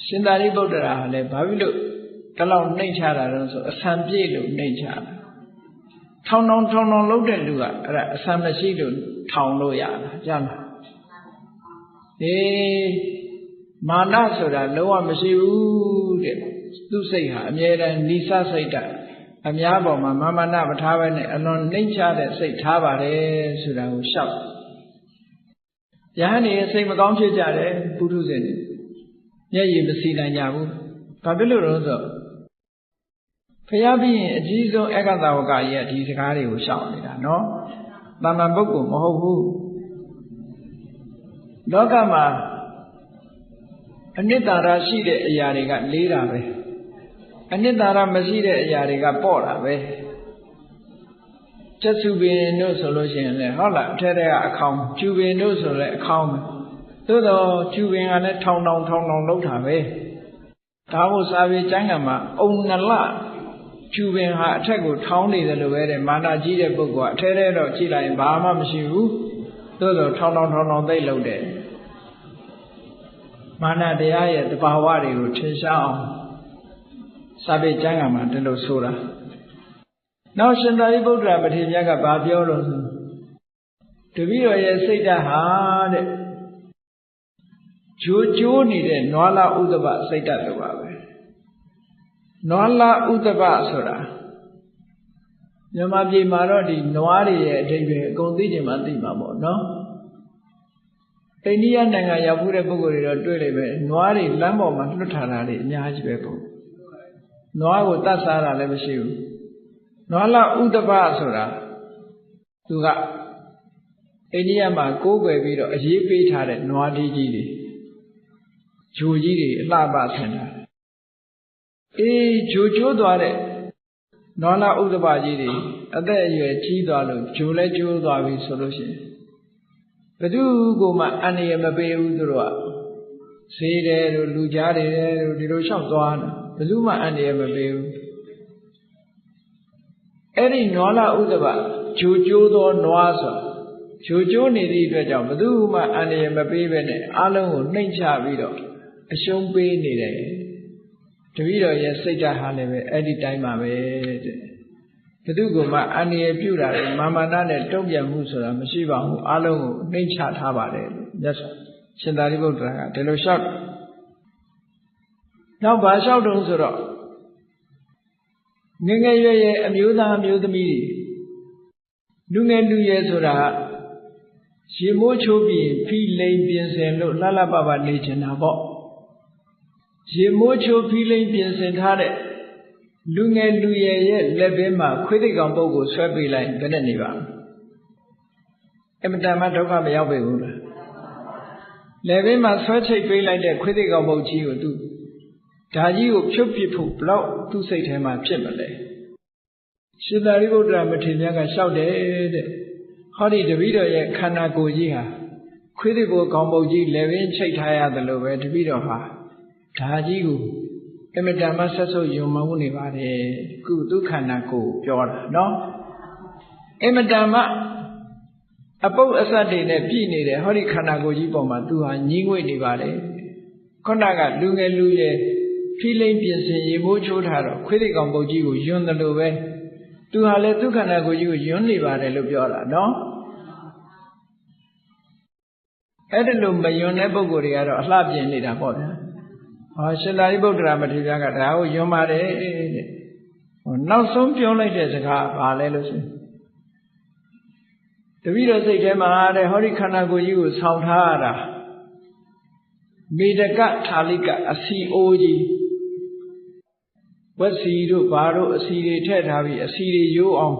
ရှင်သာရိပုတ္တရာဟာလည်းဘာဖြစ်လို့ဒီလောက်နှိမ့်ချတာတော့ဆိုအဆံပြေးလို့နှိမ့်ချတာထောင်လုပ်တဲ့လူကအဲ့ဒါအဆံမရှိလို့ထောင်လို့ရတာကြားလားအေးမာနဆိုတာလုံးဝမရှိဘူးတဲ့သူစိတ်ဟာအမြဲတမ်းနိစ္စစိတ်ဓာတ်အများပေါ်မှာမာမနမထားဘဲနဲ့အလွန်နှိမ့်ချတဲ့စိတ်ထားပါတယ်ဆိုတာကိုရှောက်ယဟန်နေစိတ်မကောင်းဖြစ်ကြတယ်ပုထုဇဉ်တွေမျက်ရည်မစီနိုင်ကြဘူးဘာဖြစ်လို့လဲဆိုတော့ဖျားပြီးရင်အကြီးဆုံးအက္ခသဝကကြီးကဒီစကားတွေကိုရှောက်နေတာနော်တာမန်ပုဂ္ဂိုလ်မဟုတ်ဘူးလောကမှာအနိတ္တရာရှိတဲ့အရာတွေကလေးတာပဲအနိတ္တရာမရှိတဲ့အရာတွေကပေါ့တာပဲချက်စုပင်တို့ဆိုလို့ရှိရင်လည်းဟုတ်လားအထက်ထဲကအခေါင်းကျူပင်တို့ဆိုလည်းအခေါင်းပဲသို့တော့ကျူပင်ကလည်းထောင်လောက်တာပဲဒါမို့စာပေကျမ်းဂန်မှာအုံနလကျူပင်ဟာအထက်ကိုထောင်းနေတယ်လို့ပဲတဲ့မာနကြီးတဲ့ပုဂ္ဂိုလ်ကအထဲထဲတော့ကြည့်လိုက်ရင်ဘာမှမရှိဘူးသို့တော့ထောင်းသိပ်လုပ်တယ်မာနတရားရဲ့တဘာဝတွေကိုထင်ရှားအောင်စာပေကျမ်းဂန်မှာဒီလိုဆိုတာနောက်ရှင်သာရိပုတ္တရာပတိမြတ်ကဘာပြောလို့ဆိုတပည့်တော်ရဲ့စိတ်ဓာတ်ဟာတဲ့ကြိုးနေတဲ့နွားလာဥဒ္ဒပစိတ်ဓာတ်လိုပါပဲနွားလာဥဒ္ဒပဆိုတာမြန်မာပြည်မှာတော့ဒီနွားတွေရဲ့အဓိပ္ပာယ်အကုန်သိချင်မှသိမှာပေါ့နော်အိန္ဒိယနိုင်ငံရောက်မှုတဲ့ပုဂ္ဂိုလ်တွေတော့တွေ့လိမ့်မယ်နွားတွေလမ်းပေါ်မှာလွတ်ထားတာတွေအများကြီးပဲပေါ့နွားကိုတတ်စားတာလည်းမရှိဘူးနွားလာဥဒ္ဒပဆိုတာသူကအိန္ဒိယမှာကိုးကွယ်ပြီးတော့အရေးပေးထားတဲ့နွားကြီးတွေဂျိုကြီးတွေအလှပဆင်တာအေးဂျိုကျိုးသွားတဲ့နွားလာဥဒ္ဒပကြီးတွေအသက်အရွယ်ကြီးသွားလို့ဂျိုလဲကျိုးသွားပြီဆိုလို့ရှိရင်ဘယ်သူကိုမှအန္တရာယ်မပေးဘူးသူတို့ကဈေးတယ်တို့လူကြားတယ်တို့ဒီလိုလျှောက်သွားတာဘယ်သူမှအန္တရာယ်မပေးဘူးအဲ့ဒီနွားလာဥဒ္ဒပဂျိုကျိုးသောနွားဆို ချိုးချိုးနေသည့်အတွက်ကြောင့်ဘယ်သူမှအန္တရာယ်မပေးဘဲနဲ့အလုံးကိုနှိမ့်ချပြီးတော့အရှုံးပေးနေတယ်တပည့်တော်ရဲ့စိတ်ဓာတ်ဟာလည်းပဲအဲ့ဒီတိုင်းပါပဲတဲ့ဘယ်သူကမှအန္တရာယ်ပြုတာလေမာမနာနဲ့တုံ့ပြန်မှုဆိုတာမရှိပါဘူးအလုံးကိုနှိမ့်ချထားပါတယ်လို့မြတ်စွာရှင်သာရိပုတ္တရာကဒီလိုလျှောက်နောက်ဘာလျှောက်တုံးဆိုတော့ငယ်ငယ်ရွယ်ရွယ်အမျိုးသားအမျိုးသမီးတွေလူငယ်လူရွယ်ဆိုတာရေမိုးချိုးပြီးဖိလိန်ပြင်ဆင်လို့လှလှပပနေချင်တာပေါ့ရေမိုးချိုးဖိလိန်ပြင်ဆင်ထားတဲ့လူငယ်လူရွယ်ရဲ့လက်ဘေးမှာခွေးသိကောင်ပုတ်ကိုဆွဲပေးလိုက်ဘယ်နဲ့နေပါအမတန်မှဒုက္ခမရောက်ပေဘူးလားလက်ဘေးမှာဆွဲချိတ်ပေးလိုက်တဲ့ခွေးသိကောင်ပုတ်ကြီးကိုသူဒါကြီးကိုဖြုတ်ပစ်ဖို့ဘလောက်သူ့စိတ်ထဲမှာဖြစ်မလဲရှင်သာရိပုတ္တရာမထေရမြတ်ကလျှောက်တယ်တဲ့ဟောဒီတပည့်တော်ရဲ့ခန္ဓာကိုယ်ကြီးဟာခွေးသိကောင်ပုတ်ကြီးလက်ဘေးချိတ်ထားရတယ်လို့ပဲတပည့်တော်ဟာဒါကြီးကိုအမတန်မှဆက်ဆုပ်ယုံမှမှုနေပါတယ်ကုသခန္ဓာကိုယ်ပြောတာနော်အမတန်မှအပုပ်အစတ်တွေနဲ့ပြည့်နေတဲ့ဟောဒီခန္ဓာကိုယ်ကြီးပေါ်မှာသူဟာညှိငွေ့နေပါတယ်ခုနကလူငယ်လူရဲ့ဖိလိမ့်ပြင်ဆင်ရေမိုးချိုးထားတော့ခွေးသိကောင်ပုတ်ကြီးကိုယွန်းတယ်လို့ပဲသူဟာလည်းသူခန္ဓာကိုယ်ကြီးကိုယွန်းနေပါတယ်လို့ပြောတာနော်အဲ့ဒါလို့မယွန်းတဲ့ပုဂ္ဂိုလ်တွေကတော့အလှပြင်နေတာပေါ့ဗျာဟောရှင်သာရိပုတ္တရာမထေရကဒါကိုယွန်းပါတယ်တဲ့ဟောနောက်ဆုံးပြောလိုက်တဲ့စကားဘာလဲလို့ဆိုတပည့်တော်စိတ်ထဲမှာတဲ့ဟောဒီခန္ဓာကိုယ်ကြီးကိုဆောင်းထားရတာမေတကထာလိကအစီအိုးကြီးဝက်စီတို့ဘာတို့အစီတွေထည့်ထားပြီးအစီတွေရိုးအောင်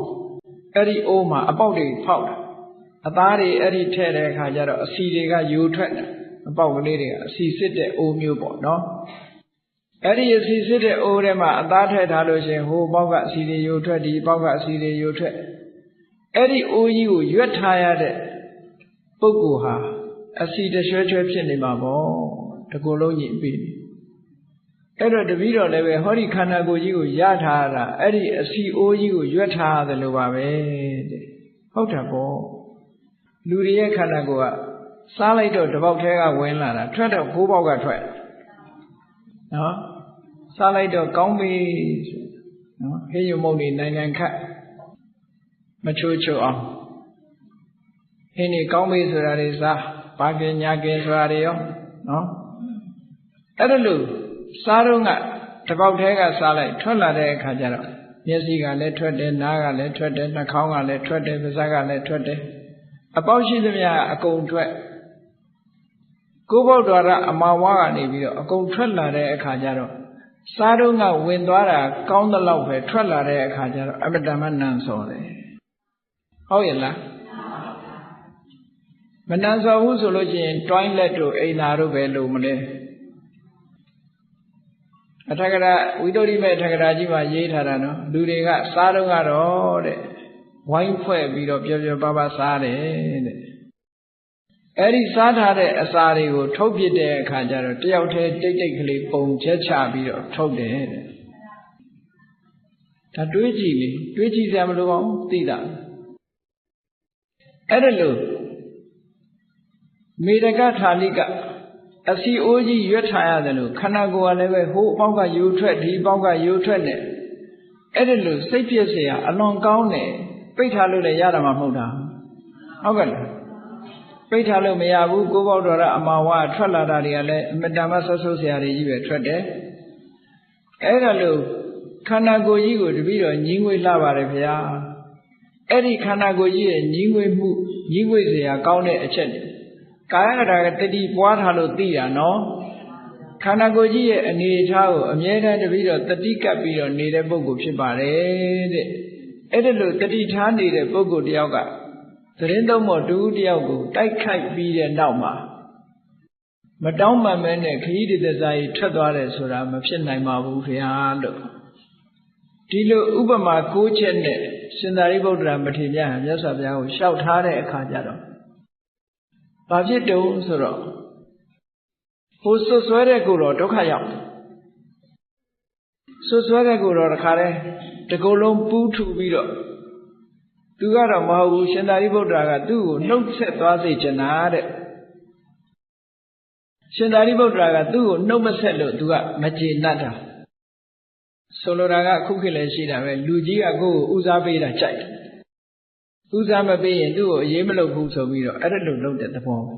အဲ့ဒီအိုးမှာအပေါက်တွေဖောက်တာအသားတွေအဲ့ဒီထည့်တဲ့အခါကျတော့အစီတွေကယိုထွက်တယ်အပေါက်ကလေးတွေကအစီစစ်တဲ့အိုးမျိုးပေါ့နော်အဲ့ဒီအစီစစ်တဲ့အိုးထဲမှာအသားထည့်ထားလို့ရှိရင်ဟိုပေါက်ကအစီတွေယိုထွက်ဒီပေါက်ကအစီတွေယိုထွက်အဲ့ဒီအိုးကြီးကိုရွက်ထားရတဲ့ပုဂ္ဂိုလ်ဟာအစီတရွှဲချွဲဖြစ်နေမှာပေါ့တကူလုံးညင်ပြီးအဲ့တော့တပည့်တော်လည်းပဲဟောဒီခန္ဓာကိုယ်ကြီးကိုရထားတာအဲ့ဒီအစီအိုးကြီးကိုရွက်ထားရတယ်လို့ပါပဲတဲ့ဟုတ်တာပေါ့လူတွေရဲ့ခန္ဓာကိုယ်ကစားလိုက်တော့တစ်ပေါက်ထဲကဝင်လာတာထွက်တော့9ပေါက်ကထွက်နော်စားလိုက်တော့ကောင်းပြီနော်ဟင်းရုံမုံနေနိုင်ငံခတ်မချိုးချိုးအောင်ဟင်းနေကောင်းပြီဆိုတာတွေစားဘာကင်ညာကင်ဆိုတာတွေရောနော်အဲ့ဒါလို့စားတော့ကတစ်ပေါက်ထဲကစားလိုက်ထွက်လာတဲ့အခါကျတော့မျက်စိကလည်းထွက်တယ်နားကလည်းထွက်တယ်နှာခေါင်းကလည်းထွက်တယ်ပါးစပ်ကလည်းထွက်တယ်အပေါက်ရှိသမျှအကုန်ထွက်ကိုယ်ဘောက်တော်ရအမာဝါကနေပြီးတော့အကုန်ထွက်လာတဲ့အခါကျတော့စားတော့ကဝင်သွားတာကောင်းသလောက်ပဲထွက်လာတဲ့အခါကျတော့အမတန်မှနန်းစော်တယ်ဟုတ်ရဲ့လားမနန်းစော်ဘူးဆိုလို့ချင်းတွိုင်းလက်တို့အိမ်သာတို့ပဲလို့မလဲအထက်ကရာဝိတ္တုရိမေအထက်ကရာကြီးမှာရေးထားတာနော်လူတွေကစားတော့ကတော့တဲ့ဝိုင်းဖွဲ့ပြီးတော့ပြောပြောပါပါစားတယ်တဲ့အဲ့ဒီစားထားတဲ့အစာတွေကိုထုတ်ပြတဲ့အခါကျတော့တယောက်တည်းတိတ်တိတ်ကလေးပုံချက်ချပြီးတော့ထုတ်တယ်တဲ့ဒါတွေးကြည့်လေတွေးကြည့်စရာမလိုပါဘူးသိတာအဲ့ဒါလို့မေတကထာလိကအစီအိုးကြီးရွက်ထားရတယ်လို့ခန္ဓာကိုယ်ကလည်းပဲဟိုပေါက်ကယူထွက်ဒီပေါက်ကယူထွက်နဲ့အဲ့ဒါလို့စိတ်ပြည့်စရာအလွန်ကောင်းတယ်ပိတ်ထားလို့လည်းရတာမှမဟုတ်တာဟုတ်ကဲ့လားပိတ်ထားလို့မရဘူးကိုယ်ပေါက်တော်ရအမာဝါထွက်လာတာတွေကလည်းအမတန်မှဆွဆုပ်စရာတွေကြီးပဲထွက်တယ်အဲ့ဒါလို့ခန္ဓာကိုယ်ကြီးကိုတပည့်တော်ညီးငွေလှပါတယ်ဗျာအဲ့ဒီခန္ဓာကိုယ်ကြီးရဲ့ညီးငွေမှုညီးငွေစရာကောင်းတဲ့အချက်တွေကာယကတာကတတိပွားထားလို့သိတာနော်ခန္ဓာကိုယ်ကြီးရဲ့အနေအထားကိုအမြဲတမ်းတပည့်တော်တတိကပ်ပြီးတော့နေတဲ့ပုဂ္ဂိုလ်ဖြစ်ပါတယ်တဲ့အဲ့ဒါလို့တတိထားနေတဲ့ပုဂ္ဂိုလ်တယောက်ကသတင်းသုံးဖို့တူတယောက်ကိုတိုက်ခိုက်ပြီးတဲ့နောက်မှာမတောင်းပန်မဲနဲ့ခရီးတည်စားကြီးထွက်သွားတယ်ဆိုတာမဖြစ်နိုင်ပါဘူးခင်ဗျာလို့ဒီလိုဥပမာ၉ချက်နဲ့ရှင်သာရိပုတ္တရာမထေရမြတ်ဟာမြတ်စွာဘုရားကိုလျှောက်ထားတဲ့အခါကျတော့ဘာဖြစ်တုံးဆိုတော့ဟိုဆွဆွဲတဲ့ကိုယ်တော်ဒုက္ခရောက်ဆွဆွဲတဲ့ကိုယ်တော်တခါတည်းတကုတ်လုံးပူးထူပြီးတော့ သူကတော့မဟုတ်ဘူးရှင်သာရိပုတ္တရာကသူ့ကိုနှုတ်ဆက်သွားစေချင်တာတဲ့ရှင်သာရိပုတ္တရာကသူ့ကိုနှုတ်မဆက်လို့သူကမကျေနပ်တာဆိုလိုတာကအခုခေတ်လည်းရှိတာပဲလူကြီးကကိုယ့်ကိုဦးစားပေးတာကြိုက်တယ်ဦးစားမပေးရင်သူ့ကိုအေးမလုပ်ဘူးဆိုပြီးတော့အဲ့ဒါလိုလုပ်တဲ့သဘောပဲ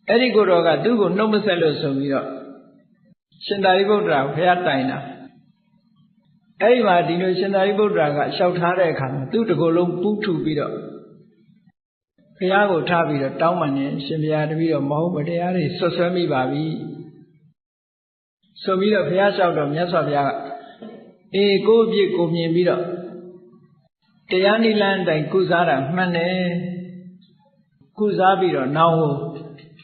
အဲ့ဒီကိုတော့ကသူ့ကိုနှုတ်မဆက်လို့ဆိုပြီးတော့ရှင်သာရိပုတ္တရာဘုရားတိုင်တာအဲ့ဒီမှာဒီလိုရှင်သာရိပုတ္တရာကလျှောက်ထားတဲ့အခါမှာသူ့တကိုယ်လုံးပူးထူပြီးတော့ဘုရားကိုထားပြီးတော့တောင်းပန်နေရှင်ဘုရားတပည့်တော်မဟုတ်မတရားတွေဆွဆွဲမိပါပြီဆိုပြီးတော့ဘုရားလျှောက်တော့မြတ်စွာဘုရားကအေးကိုယ့်အပြစ်ကိုမြင်ပြီးတော့တရားနိလန်းအတိုင်းကုစားတာမှန်တယ်ကုစားပြီးတော့နောင်ကို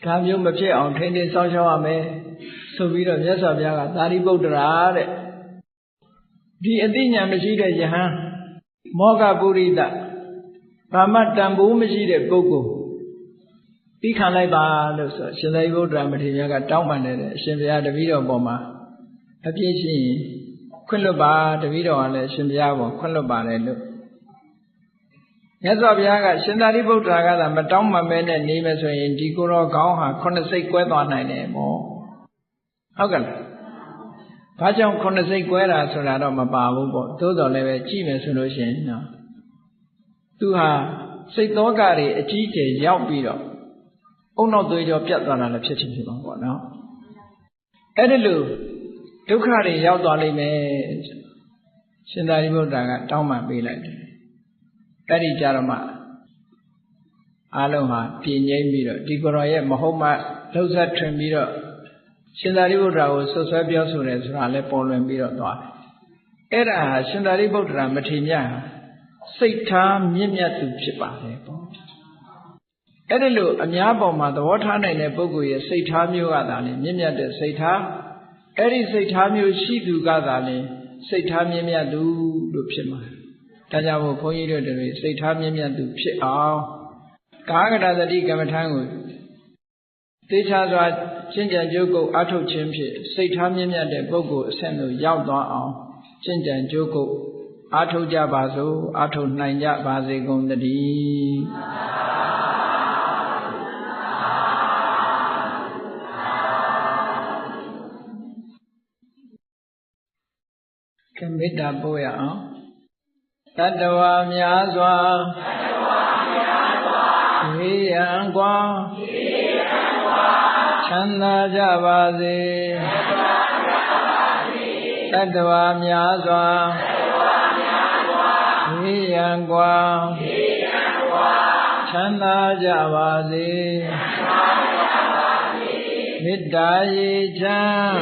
ဒါမျိုးမဖြစ်အောင်ထိန်းသိမ်းဆောင်ရှောက်ရမယ်ဆိုပြီးတော့မြတ်စွာဘုရားကသာရိပုတ္တရာတဲ့ဒီအသိဉာဏ်မရှိတဲ့ယဟန်မောဂပုရိသဘာမှတန်ဖိုးမရှိတဲ့ပုဂ္ဂိုလ်သိခံလိုက်ပါလို့ဆိုရှင်သာရိပုတ္တရာမထေရကတောင်းပန်တယ်အရှင်ဘုရားတပည့်တော်ပေါ်မှာအပြည့်ရှိရင်ခွင့်လွတ်ပါတပည့်တော်ကလည်းရှင်ဘုရားပေါ်ခွင့်လွတ်ပါတယ်လို့မြတ်စွာဘုရားကရှင်သာရိပုတ္တရာကသာမတောင်းပန်မဲနဲ့နေမယ်ဆိုရင်ဒီကိုယ်တော်ကောင်းဟာခုနှစ်စိတ်ကွဲသွားနိုင်တယ်ပေါ့ဟုတ်ကဲ့ဘာကြောင့်ခုနှစ်စိတ်ကွဲတာဆိုတာတော့မပါဘူးပေါ့သို့တော်လည်းပဲကြည့်မယ်ဆိုလို့ရှိရင်နော်သူဟာစိတ်သောကတွေအကြီးအကျယ်ရောက်ပြီးတော့အုံနောက်သွေးကြောပြတ်သွားတာလည်းဖြစ်ချင်းဖြစ်ပါပေါ့နော်အဲ့ဒီလိုဒုက္ခတွေရောက်သွားလိမ့်မယ်ရှင်သာရိပုတ္တရာကတောင်းပန်ပေးလိုက်တယ်အဲ့ဒီကြတော့မှအားလုံးဟာပြင်းငိမ့်ပြီးတော့ဒီကိုယ်တော်ရဲ့မဟုတ်မှလှုပ်ဆက်ထွင်ပြီးတော့ရှင်သာရိပုတ္တရာကိုဆွဆွဲပြောဆိုတယ်ဆိုတာလည်းပေါ်လွင်ပြီးတော့သွားတယ်အဲ့ဒါဟာရှင်သာရိပုတ္တရာမထေရစိတ်ထားမြင့်မြတ်သူဖြစ်ပါတယ်ပေါ့အဲ့ဒီလိုအများပေါ်မှာသဘောထားနိုင်တဲ့ပုဂ္ဂိုလ်ရဲ့စိတ်ထားမျိုးကသာလေမြင့်မြတ်တဲ့စိတ်ထားအဲ့ဒီစိတ်ထားမျိုးရှိသူကသာလေစိတ်ထားမြင့်မြတ်သူလို့ဖြစ်မှာဒါကြောင့်မို့ဘုန်းကြီးတို့တွေစိတ်ထားမြင့်မြတ်သူဖြစ်အောင်ကာကတသတိကမ္မထံကိုသေချာစွာကျင့်ကြံကြိုးကုပ်အထုတ်ခြင်းဖြင့်စိတ်ထားမြင့်မြတ်တဲ့ပုဂ္ဂိုလ်အဆင့်သို့ရောက်သွားအောင်ကျင့်ကြံကြိုးကုပ်အထုတ်ကြပါစို့အထုတ်နိုင်ကြပါစေကုန်သတည်းကမေတ္တာပို့ရအောင်တတ္တဝါများစွာဝေယံကွာချမ်းသာကြပါစေတတ္တဝါများစွာဝေယံကွာချမ်းသာကြပါစေမေတ္တာရေချမ်း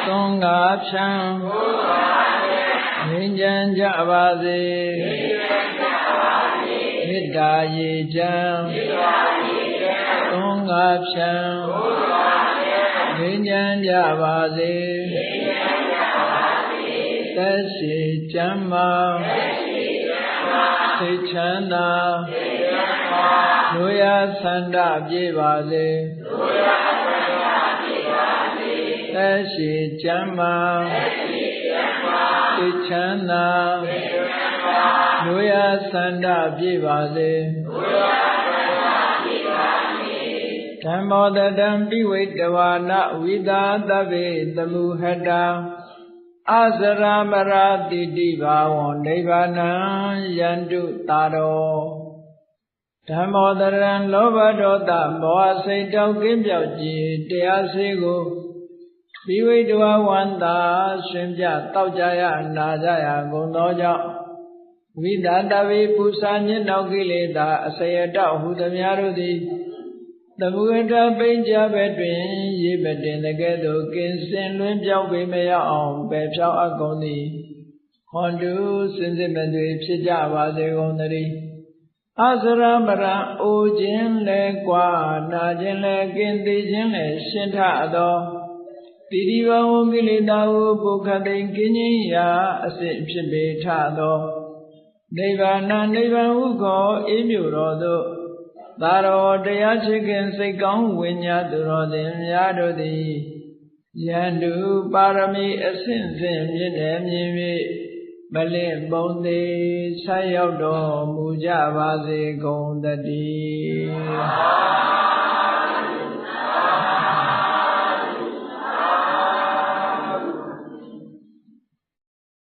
သွန်ကားဖြံငြိမ်းချမ်းကြပါစေမေတ္တာရေချမ်းသွန်ကားဖြံငြိမ်းချမ်းကြပါစေသက်ရှိကျမ်းမာစိတ်ချမ်းသာလူရဆန္ဒပြေပါစေသက်ရှိကျမ်းမာစိတ်ချမ်းသာလူရဆန္ဒပြေပါစေဓမ္မောတတံပိဝိတဝါနဝိသာသဗ္ဗေသမုဟတာအစရမရာတိတိဘာဝံနိဗ္ဗာနံယန္တုတာရောဓမ္မောတရံလောဘဒေါသမောဟစိတ်တောက်ကင်းပြောက်ကြည်တရားစေကိုပိဝိတဝဝန္တာရှင်ပြတောက်ကြရနာကြရကုန်သောကြောင့်ဝိသာတဝေပူဇာညစ်တောက်ကိလေသာအစရတောက်ဟုသမျှတို့သည်သမုဒ္ဒပိဉ္စဘက်တွင်ရေမတင်တကဲ့သို့ကင်းစင်လွင်ပြောက်ပေမရောက်အောင်ပယ်ဖြောက်အပ်ကုန်သည်ဟောတုစင်စစ်မသွေဖြစ်ကြပါစေကုန်သတည်းအစရမရံအိုခြင်းလဲကွာနာခြင်းလဲကင်းသိခြင်းလဲရှင်းထသောတိတိဘဝကိလေသာဟုပုခတိန်ကင်းခြင်းရာအစစ်ဖြစ်ပေထသောနိဗ္ဗာန်နိဗ္ဗာန်ဟုခေါ်အေးမြတော်သို့သာရောတရားချစ်ခင်စိတ်ကောင်းဝိညာသူတော်သင်များတို့သည်ယန္တုပါရမီအစဉ်စဉ်မြင့်တယ်မြင်၍ မလင့်ပုံသေးဆက်ရောက်တော်မူကြပါစေကုန်သတည်း